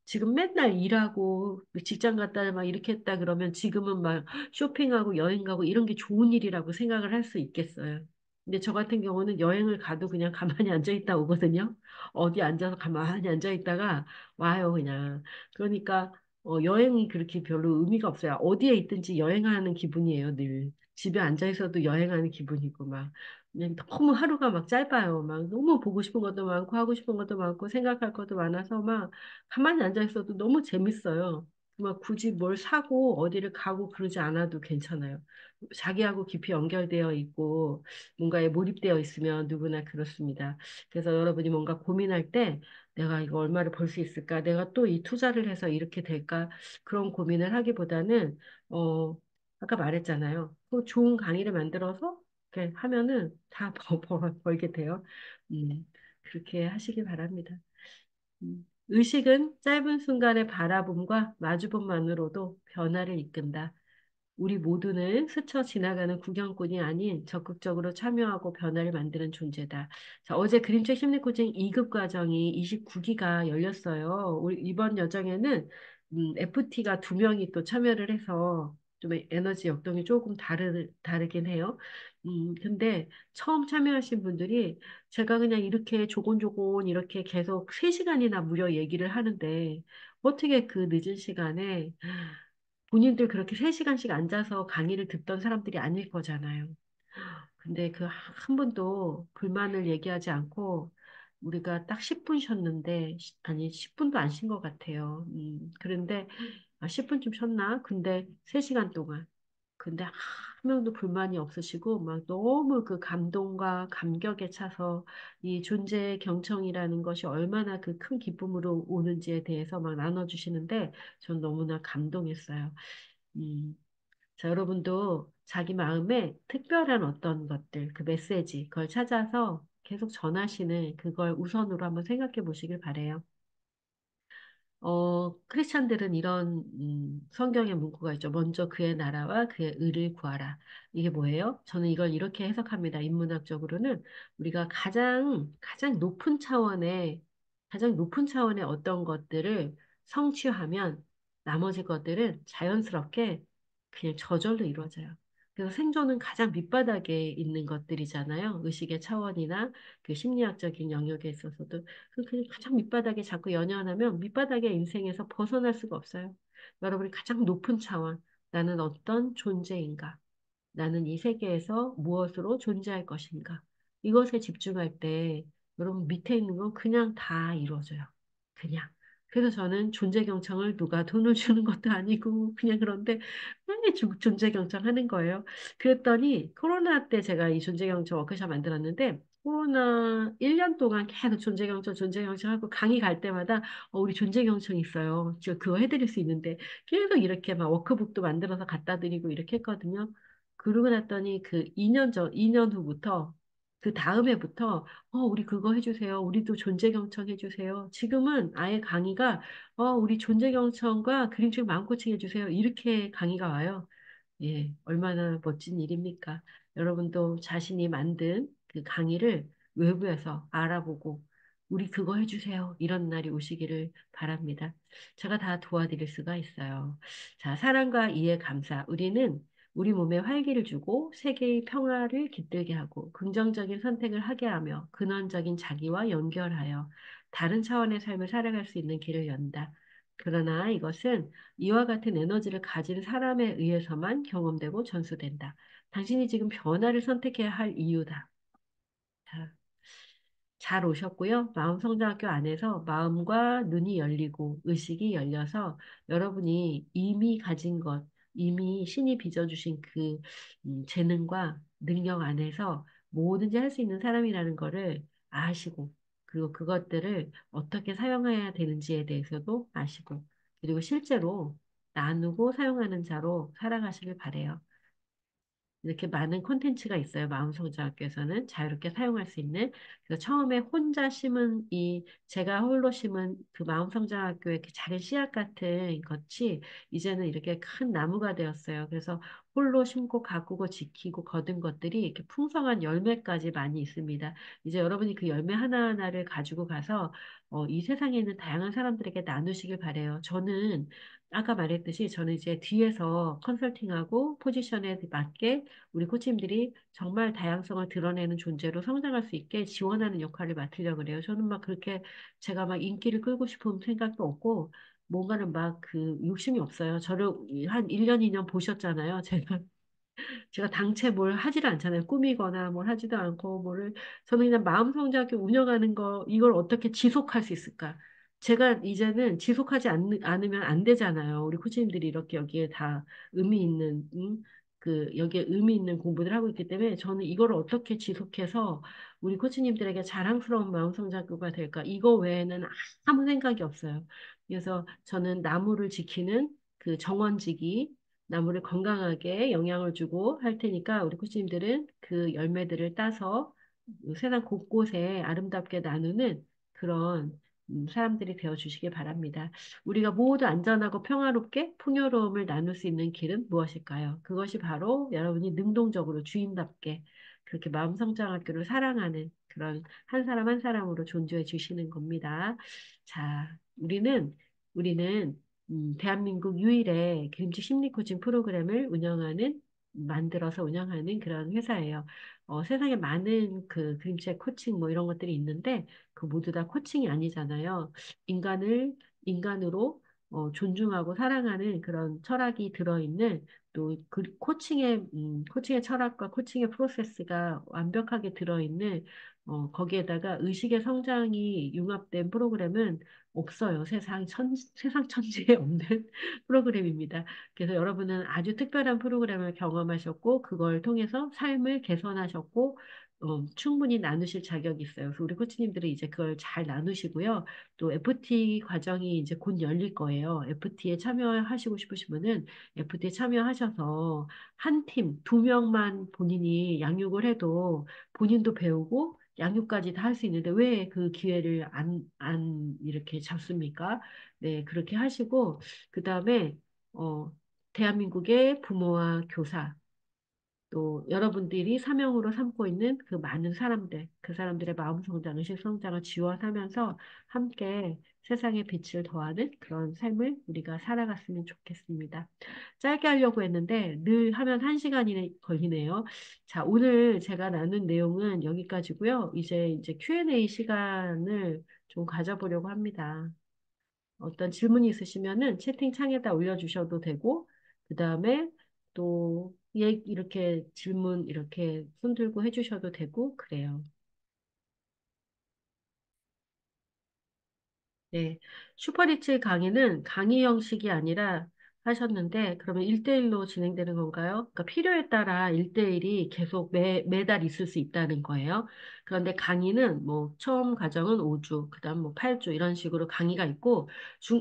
지금 맨날 일하고 직장 갔다 막 이렇게 했다 그러면 지금은 막 쇼핑하고 여행 가고 이런 게 좋은 일이라고 생각을 할 수 있겠어요. 근데 저 같은 경우는 여행을 가도 그냥 가만히 앉아 있다 오거든요. 어디 앉아서 가만히 앉아 있다가 와요, 그냥. 그러니까 여행이 그렇게 별로 의미가 없어요. 어디에 있든지 여행하는 기분이에요, 늘. 집에 앉아 있어도 여행하는 기분이고 막. 그냥 너무 하루가 막 짧아요. 막 너무 보고 싶은 것도 많고 하고 싶은 것도 많고 생각할 것도 많아서 막 가만히 앉아 있어도 너무 재밌어요. 막 굳이 뭘 사고 어디를 가고 그러지 않아도 괜찮아요. 자기하고 깊이 연결되어 있고 뭔가에 몰입되어 있으면 누구나 그렇습니다. 그래서 여러분이 뭔가 고민할 때 내가 이거 얼마를 벌 수 있을까? 내가 또 이 투자를 해서 이렇게 될까? 그런 고민을 하기보다는 어 아까 말했잖아요. 그 좋은 강의를 만들어서 이렇게 하면은 다 벌게 돼요. 그렇게 하시기 바랍니다. 의식은 짧은 순간의 바라봄과 마주봄만으로도 변화를 이끈다. 우리 모두는 스쳐 지나가는 구경꾼이 아닌 적극적으로 참여하고 변화를 만드는 존재다. 자, 어제 그림책 심리 코칭 2급 과정이 29기가 열렸어요. 이번 여정에는 FT가 두 명이 또 참여를 해서 좀 에너지 역동이 조금 다르긴 해요. 근데 처음 참여하신 분들이 제가 그냥 이렇게 조곤조곤 이렇게 계속 3시간이나 무려 얘기를 하는데 어떻게 그 늦은 시간에 본인들 그렇게 3시간씩 앉아서 강의를 듣던 사람들이 아닐 거잖아요. 근데 그 한 분도 불만을 얘기하지 않고 우리가 딱 10분 쉬었는데, 아니, 10분도 안 쉰 것 같아요. 그런데, 10분쯤 쉬었나? 근데 3시간 동안. 근데 한 명도 불만이 없으시고, 막 너무 그 감동과 감격에 차서 이 존재의 경청이라는 것이 얼마나 그 큰 기쁨으로 오는지에 대해서 막 나눠주시는데, 전 너무나 감동했어요. 음, 자, 여러분도 자기 마음에 특별한 어떤 것들, 그 메시지, 그걸 찾아서 계속 전하시는 그걸 우선으로 한번 생각해 보시길 바래요. 크리스찬들은 이런 성경의 문구가 있죠. 먼저 그의 나라와 그의 의를 구하라. 이게 뭐예요? 저는 이걸 이렇게 해석합니다. 인문학적으로는 우리가 가장 높은 차원의 어떤 것들을 성취하면 나머지 것들은 자연스럽게 그냥 저절로 이루어져요. 그래서 생존은 가장 밑바닥에 있는 것들이잖아요. 의식의 차원이나 그 심리학적인 영역에 있어서도. 그냥 가장 밑바닥에 자꾸 연연하면 밑바닥의 인생에서 벗어날 수가 없어요. 여러분이 가장 높은 차원, 나는 어떤 존재인가? 나는 이 세계에서 무엇으로 존재할 것인가? 이것에 집중할 때 여러분 밑에 있는 건 그냥 다 이루어져요. 그냥. 그래서 저는 존재 경청을 누가 돈을 주는 것도 아니고 그냥 그런데 맨날 존재 경청하는 거예요. 그랬더니 코로나 때 제가 이 존재 경청 워크숍 만들었는데 코로나 1년 동안 계속 존재 경청, 존재 경청하고 강의 갈 때마다 우리 존재 경청 있어요. 저 그거 해드릴 수 있는데 계속 이렇게 막 워크북도 만들어서 갖다 드리고 이렇게 했거든요. 그러고 났더니 그 2년 후부터 그 다음 해부터 우리 그거 해주세요. 우리도 존재 경청 해주세요. 지금은 아예 강의가 우리 존재 경청과 그림책 마음 코칭 해주세요. 이렇게 강의가 와요. 예, 얼마나 멋진 일입니까? 여러분도 자신이 만든 그 강의를 외부에서 알아보고 우리 그거 해주세요. 이런 날이 오시기를 바랍니다. 제가 다 도와드릴 수가 있어요. 자, 사랑과 이해, 감사. 우리는 우리 몸에 활기를 주고 세계의 평화를 깃들게 하고 긍정적인 선택을 하게 하며 근원적인 자기와 연결하여 다른 차원의 삶을 살아갈 수 있는 길을 연다. 그러나 이것은 이와 같은 에너지를 가진 사람에 의해서만 경험되고 전수된다. 당신이 지금 변화를 선택해야 할 이유다. 자, 잘 오셨고요. 마음성장학교 안에서 마음과 눈이 열리고 의식이 열려서 여러분이 이미 가진 것, 이미 신이 빚어주신 그 재능과 능력 안에서 뭐든지 할 수 있는 사람이라는 거를 아시고 그리고 그것들을 어떻게 사용해야 되는지에 대해서도 아시고 그리고 실제로 나누고 사용하는 자로 살아가시길 바래요. 이렇게 많은 콘텐츠가 있어요. 마음성장학교에서는 자유롭게 사용할 수 있는. 그래서 처음에 혼자 심은 제가 홀로 심은 그 마음성장학교의 그 작은 씨앗 같은 것이 이제는 이렇게 큰 나무가 되었어요. 그래서 홀로 심고 가꾸고 지키고 거둔 것들이 이렇게 풍성한 열매까지 많이 있습니다. 이제 여러분이 그 열매 하나하나를 가지고 가서 이 세상에 있는 다양한 사람들에게 나누시길 바래요. 저는 아까 말했듯이 저는 이제 뒤에서 컨설팅하고 포지션에 맞게 우리 코치님들이 정말 다양성을 드러내는 존재로 성장할 수 있게 지원하는 역할을 맡으려고 그래요. 저는 막 그렇게 제가 막 인기를 끌고 싶은 생각도 없고 뭔가는 막 그 욕심이 없어요. 저를 한 1년, 2년 보셨잖아요. 제가 당최 뭘 하지를 않잖아요. 꾸미거나 뭘 하지도 않고 저는 그냥 마음성장학교 운영하는 거 이걸 어떻게 지속할 수 있을까? 제가 이제는 지속하지 않으면 안 되잖아요. 우리 코치님들이 이렇게 여기에 다 의미 있는 여기에 의미 있는 공부를 하고 있기 때문에 저는 이걸 어떻게 지속해서 우리 코치님들에게 자랑스러운 마음성장학교가 될까? 이거 외에는 아무 생각이 없어요. 그래서 저는 나무를 지키는 그 정원지기 나무를 건강하게 영양을 주고 할 테니까 우리 코치님들은 그 열매들을 따서 세상 곳곳에 아름답게 나누는 그런 사람들이 되어 주시길 바랍니다. 우리가 모두 안전하고 평화롭게 풍요로움을 나눌 수 있는 길은 무엇일까요? 그것이 바로 여러분이 능동적으로 주인답게 그렇게 마음성장학교를 사랑하는 그런 한 사람 한 사람으로 존중해 주시는 겁니다. 자, 우리는 대한민국 유일의 기림치 심리 코칭 프로그램을 만들어서 운영하는 그런 회사예요. 세상에 많은 그 그림체 코칭 뭐 이런 것들이 있는데 그 모두 다 코칭이 아니잖아요. 인간으로 존중하고 사랑하는 그런 철학이 들어있는 또 그 코칭의 철학과 코칭의 프로세스가 완벽하게 들어있는 거기에다가 의식의 성장이 융합된 프로그램은 없어요. 세상 천지에 없는 프로그램입니다. 그래서 여러분은 아주 특별한 프로그램을 경험하셨고, 그걸 통해서 삶을 개선하셨고, 충분히 나누실 자격이 있어요. 그래서 우리 코치님들이 이제 그걸 잘 나누시고요. 또 FT 과정이 이제 곧 열릴 거예요. FT에 참여하시고 싶으신 분은 FT에 참여하셔서 한 팀, 두 명만 본인이 양육을 해도 본인도 배우고 양육까지 다 할 수 있는데 왜 그 기회를 안 이렇게 잡습니까? 네, 그렇게 하시고, 그 다음에, 대한민국의 부모와 교사, 또 여러분들이 사명으로 삼고 있는 그 많은 사람들, 그 사람들의 마음 성장, 의식 성장을 지원하면서 함께 세상에 빛을 더하는 그런 삶을 우리가 살아갔으면 좋겠습니다. 짧게 하려고 했는데 늘 하면 1시간이 걸리네요. 자, 오늘 제가 나눈 내용은 여기까지고요. 이제 Q&A 시간을 좀 가져보려고 합니다. 어떤 질문이 있으시면은 채팅창에다 올려주셔도 되고, 그 다음에 또 이렇게 질문 이렇게 손 들고 해주셔도 되고, 그래요. 네. 슈퍼리치 강의는 강의 형식이 아니라 하셨는데, 그러면 1대1로 진행되는 건가요? 그러니까 필요에 따라 1대1이 계속 매달 있을 수 있다는 거예요. 그런데 강의는 뭐, 처음 과정은 5주, 그 다음 뭐 8주 이런 식으로 강의가 있고,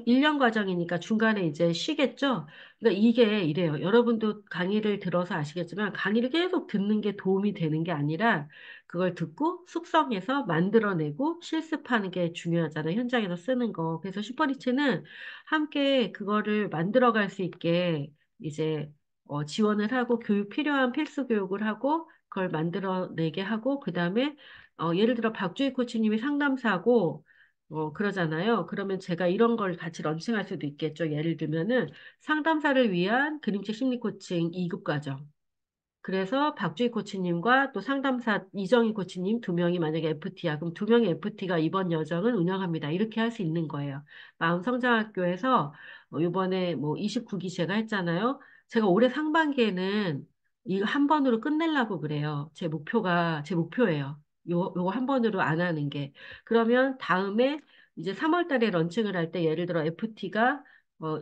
1년 과정이니까 중간에 이제 쉬겠죠? 그러니까 이게 이래요. 여러분도 강의를 들어서 아시겠지만, 강의를 계속 듣는 게 도움이 되는 게 아니라, 그걸 듣고 숙성해서 만들어내고 실습하는 게 중요하잖아요. 현장에서 쓰는 거. 그래서 슈퍼리치는 함께 그거를 만들어갈 수 있게 이제 지원을 하고 필요한 필수 교육을 하고 그걸 만들어내게 하고 그다음에 예를 들어 박주희 코치님이 상담사고 그러잖아요. 그러면 제가 이런 걸 같이 런칭할 수도 있겠죠. 예를 들면은 상담사를 위한 그림책 심리 코칭 2급 과정. 그래서 박주희 코치님과 또 상담사 이정희 코치님 두 명이 만약에 FT야. 그럼 두 명의 FT가 이번 여정을 운영합니다. 이렇게 할 수 있는 거예요. 마음성장학교에서 이번에 뭐 29기 제가 했잖아요. 제가 올해 상반기에는 이거 한 번으로 끝내려고 그래요. 제 목표예요. 요거 한 번으로 안 하는 게. 그러면 다음에 이제 3월 달에 런칭을 할 때 예를 들어 FT가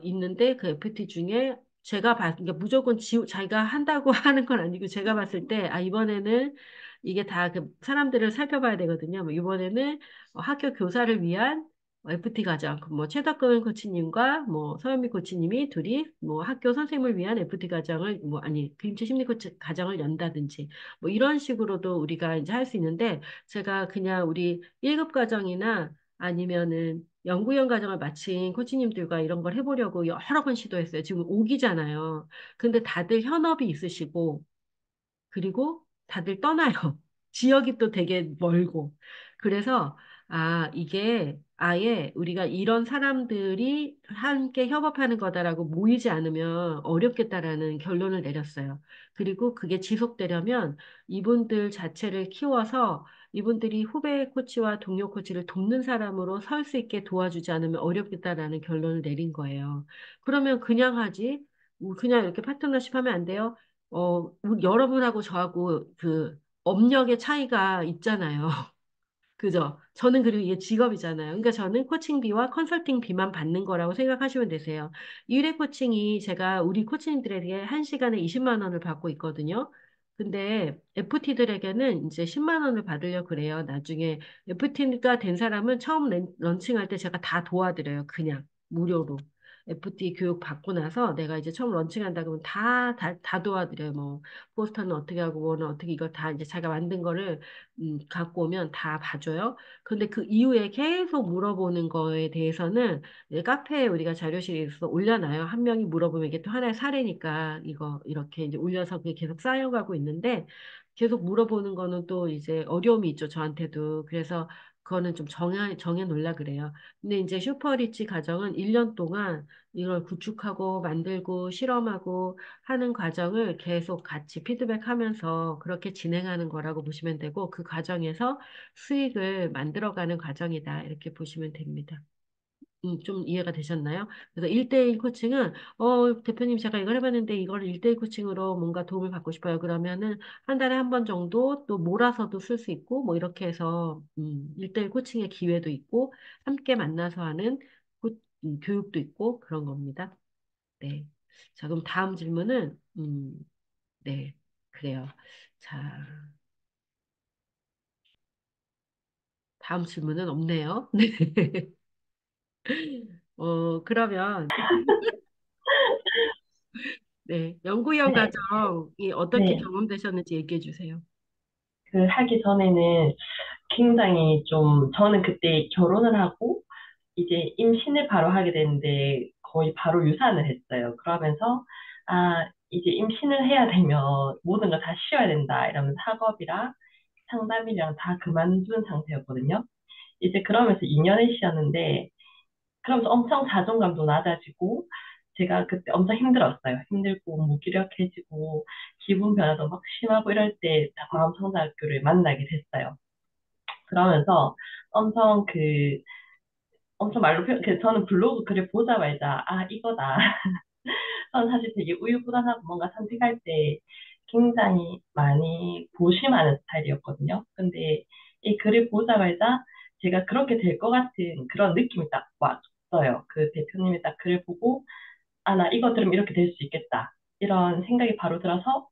있는데 그 FT 중에 그러니까 무조건 자기가 한다고 하는 건 아니고 제가 봤을 때, 이번에는 이게 다 그 사람들을 살펴봐야 되거든요. 뭐 이번에는 학교 교사를 위한 FT 과정, 그뭐 최덕근 코치님과 뭐 서현미 코치님이 둘이 뭐 학교 선생님을 위한 FT 과정을 그림체 심리 코치 과정을 연다든지 뭐 이런 식으로도 우리가 이제 할 수 있는데 제가 그냥 우리 1급 과정이나 아니면은 연구위원 과정을 마친 코치님들과 이런 걸 해보려고 여러 번 시도했어요. 지금 5기잖아요. 근데 다들 현업이 있으시고, 그리고 다들 떠나요. 지역이 또 되게 멀고. 그래서, 이게 아예 우리가 이런 사람들이 함께 협업하는 거다라고 모이지 않으면 어렵겠다라는 결론을 내렸어요. 그리고 그게 지속되려면 이분들 자체를 키워서 이분들이 후배 코치와 동료 코치를 돕는 사람으로 설 수 있게 도와주지 않으면 어렵겠다라는 결론을 내린 거예요. 그러면 그냥 하지? 그냥 이렇게 파트너십 하면 안 돼요? 여러분하고 저하고 그 업력의 차이가 있잖아요. 그죠? 저는 그리고 이게 직업이잖아요. 그러니까 저는 코칭비와 컨설팅비만 받는 거라고 생각하시면 되세요. 1회 코칭이 제가 우리 코치님들에게 1시간에 20만 원을 받고 있거든요. 근데 FT들에게는 이제 10만 원을 받으려고 그래요. 나중에 FT가 된 사람은 처음 런칭할 때 제가 다 도와드려요. 그냥 무료로. FT 교육 받고 나서 내가 이제 처음 런칭한다 그러면 다 도와드려요. 뭐, 포스터는 어떻게 하고, 뭐는 어떻게 이걸 다 이제 자기가 만든 거를 갖고 오면 다 봐줘요. 근데 그 이후에 계속 물어보는 거에 대해서는 이제 카페에 우리가 자료실에 있어서 올려놔요. 한 명이 물어보면 이게 또 하나의 사례니까 이거 이렇게 이제 올려서 그게 계속 쌓여가고 있는데 계속 물어보는 거는 또 이제 어려움이 있죠. 저한테도. 그래서 그거는 좀 정해 놓으려 그래요. 근데 이제 슈퍼리치 가정은 1년 동안 이걸 구축하고 만들고 실험하고 하는 과정을 계속 같이 피드백하면서 그렇게 진행하는 거라고 보시면 되고 그 과정에서 수익을 만들어가는 과정이다. 이렇게 보시면 됩니다. 좀 이해가 되셨나요? 그래서 1대1 코칭은, 대표님 제가 이걸 해봤는데 이걸 1대1 코칭으로 뭔가 도움을 받고 싶어요. 그러면은 한 달에 한 번 정도 또 몰아서도 쓸 수 있고, 뭐 이렇게 해서, 1대1 코칭의 기회도 있고, 함께 만나서 하는 교육도 있고, 그런 겁니다. 네. 자, 그럼 다음 질문은, 네. 그래요. 자, 다음 질문은 없네요. 네. 그러면, 네, 연구위원 네, 과정이 어떻게 네. 경험되셨는지 얘기해 주세요. 그 하기 전에는 굉장히 좀, 저는 그때 결혼을 하고 이제 임신을 바로 하게 됐는데 거의 바로 유산을 했어요. 그러면서, 이제 임신을 해야 되면 모든 걸 다 쉬어야 된다. 이러면서 학업이랑 상담이랑 다 그만둔 상태였거든요. 이제 그러면서 2년을 쉬었는데, 그러면서 엄청 자존감도 낮아지고, 제가 그때 엄청 힘들었어요. 힘들고, 무기력해지고, 기분 변화도 막 심하고 이럴 때 마음성장학교를 만나게 됐어요. 그러면서 엄청 엄청 저는 블로그 글을 보자마자, 이거다. 저는 사실 되게 우유부단하고 뭔가 선택할 때 굉장히 많이 고심하는 스타일이었거든요. 근데 이 글을 보자마자 제가 그렇게 될 것 같은 그런 느낌이 딱 왔어요. 그 대표님이 딱 글을 보고, 나 이거 들으면 이렇게 될 수 있겠다. 이런 생각이 바로 들어서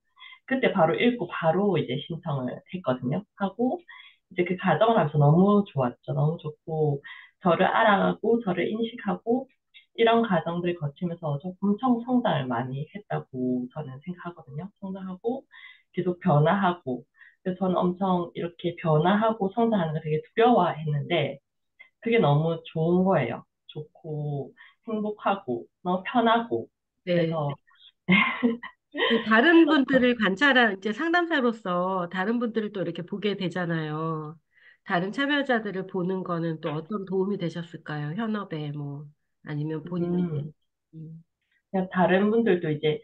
그때 바로 읽고 바로 이제 신청을 했거든요. 하고 이제 그 과정을 하면서 너무 좋았죠. 너무 좋고 저를 알아가고 저를 인식하고 이런 과정들을 거치면서 좀 엄청 성장을 많이 했다고 저는 생각하거든요. 성장하고 계속 변화하고 그래서 저는 엄청 이렇게 변화하고 성장하는 걸 되게 두려워했는데 그게 너무 좋은 거예요. 좋고 행복하고 너무 편하고 네, 그래서 그 다른 분들을 관찰한 이제 상담사로서 다른 분들을 또 이렇게 보게 되잖아요. 다른 참여자들을 보는 거는 또 어떤 도움이 되셨을까요? 현업에 뭐 아니면 본인에게. 음. 음. 그냥 다른 분들도 이제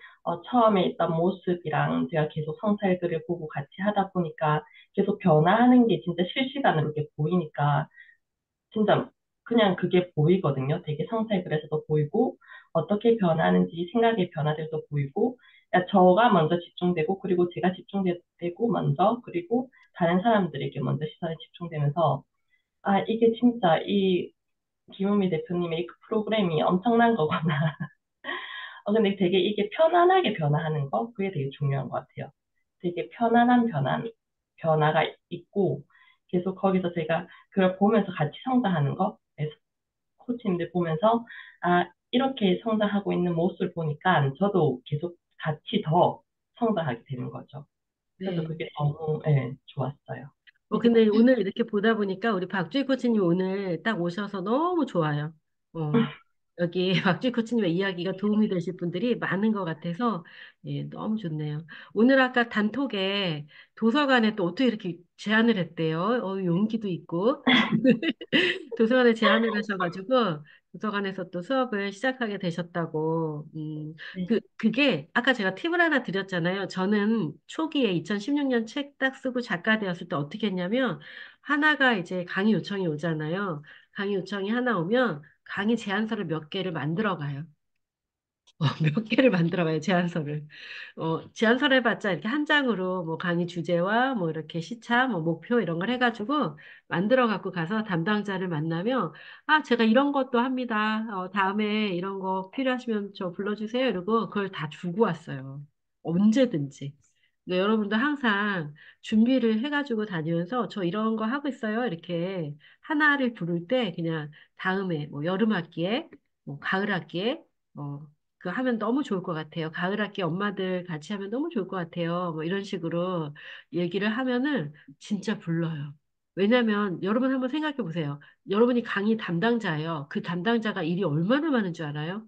처음에 있던 모습이랑 제가 계속 성찰글을 보고 같이 하다 보니까 계속 변화하는 게 진짜 실시간으로 이렇게 보이니까 진짜 그냥 그게 보이거든요. 되게 성찰글에서도 보이고 어떻게 변하는지 생각의 변화들도 보이고 그러니까 저가 먼저 집중되고 그리고 제가 집중되고 먼저 그리고 다른 사람들에게 먼저 시선이 집중되면서 아 이게 진짜 이 김은미 대표님의 그 프로그램이 엄청난 거구나. 근데 되게 이게 편안하게 변화하는 거, 그게 되게 중요한 것 같아요. 되게 편안한 변화가 있고, 계속 거기서 제가 그걸 보면서 같이 성장하는 거, 그래서 코치님들 보면서, 아, 이렇게 성장하고 있는 모습을 보니까 저도 계속 같이 더 성장하게 되는 거죠. 그래서 네. 그게 너무, 예, 좋았어요. 근데 오늘 이렇게 보다 보니까 우리 박주희 코치님 오늘 딱 오셔서 너무 좋아요. 여기 박주희 코치님의 이야기가 도움이 되실 분들이 많은 것 같아서 예, 너무 좋네요. 오늘 아까 단톡에 도서관에 또 어떻게 이렇게 제안을 했대요. 용기도 있고. 도서관에 제안을 하셔가지고 도서관에서 또 수업을 시작하게 되셨다고. 네, 그게 아까 제가 팁을 하나 드렸잖아요. 저는 초기에 2016년 책 딱 쓰고 작가 되었을 때 어떻게 했냐면 하나가 이제 강의 요청이 오잖아요. 강의 요청이 하나 오면 강의 제안서를 몇 개를 만들어 가요. 몇 개를 만들어봐요, 제안서를. 제안서를 해봤자 이렇게 한 장으로 뭐 강의 주제와 뭐 이렇게 시차, 뭐 목표 이런 걸 해가지고 만들어 갖고 가서 담당자를 만나면, 아, 제가 이런 것도 합니다. 다음에 이런 거 필요하시면 저 불러주세요. 이러고 그걸 다 주고 왔어요. 언제든지. 그러니까 여러분도 항상 준비를 해가지고 다니면서 저 이런 거 하고 있어요. 이렇게 하나를 부를 때 그냥 다음에 뭐 여름 학기에, 뭐 가을 학기에, 그 하면 너무 좋을 것 같아요. 가을 학기 엄마들 같이 하면 너무 좋을 것 같아요. 뭐 이런 식으로 얘기를 하면은 진짜 불러요. 왜냐면 여러분 한번 생각해 보세요. 여러분이 강의 담당자예요. 그 담당자가 일이 얼마나 많은 줄 알아요?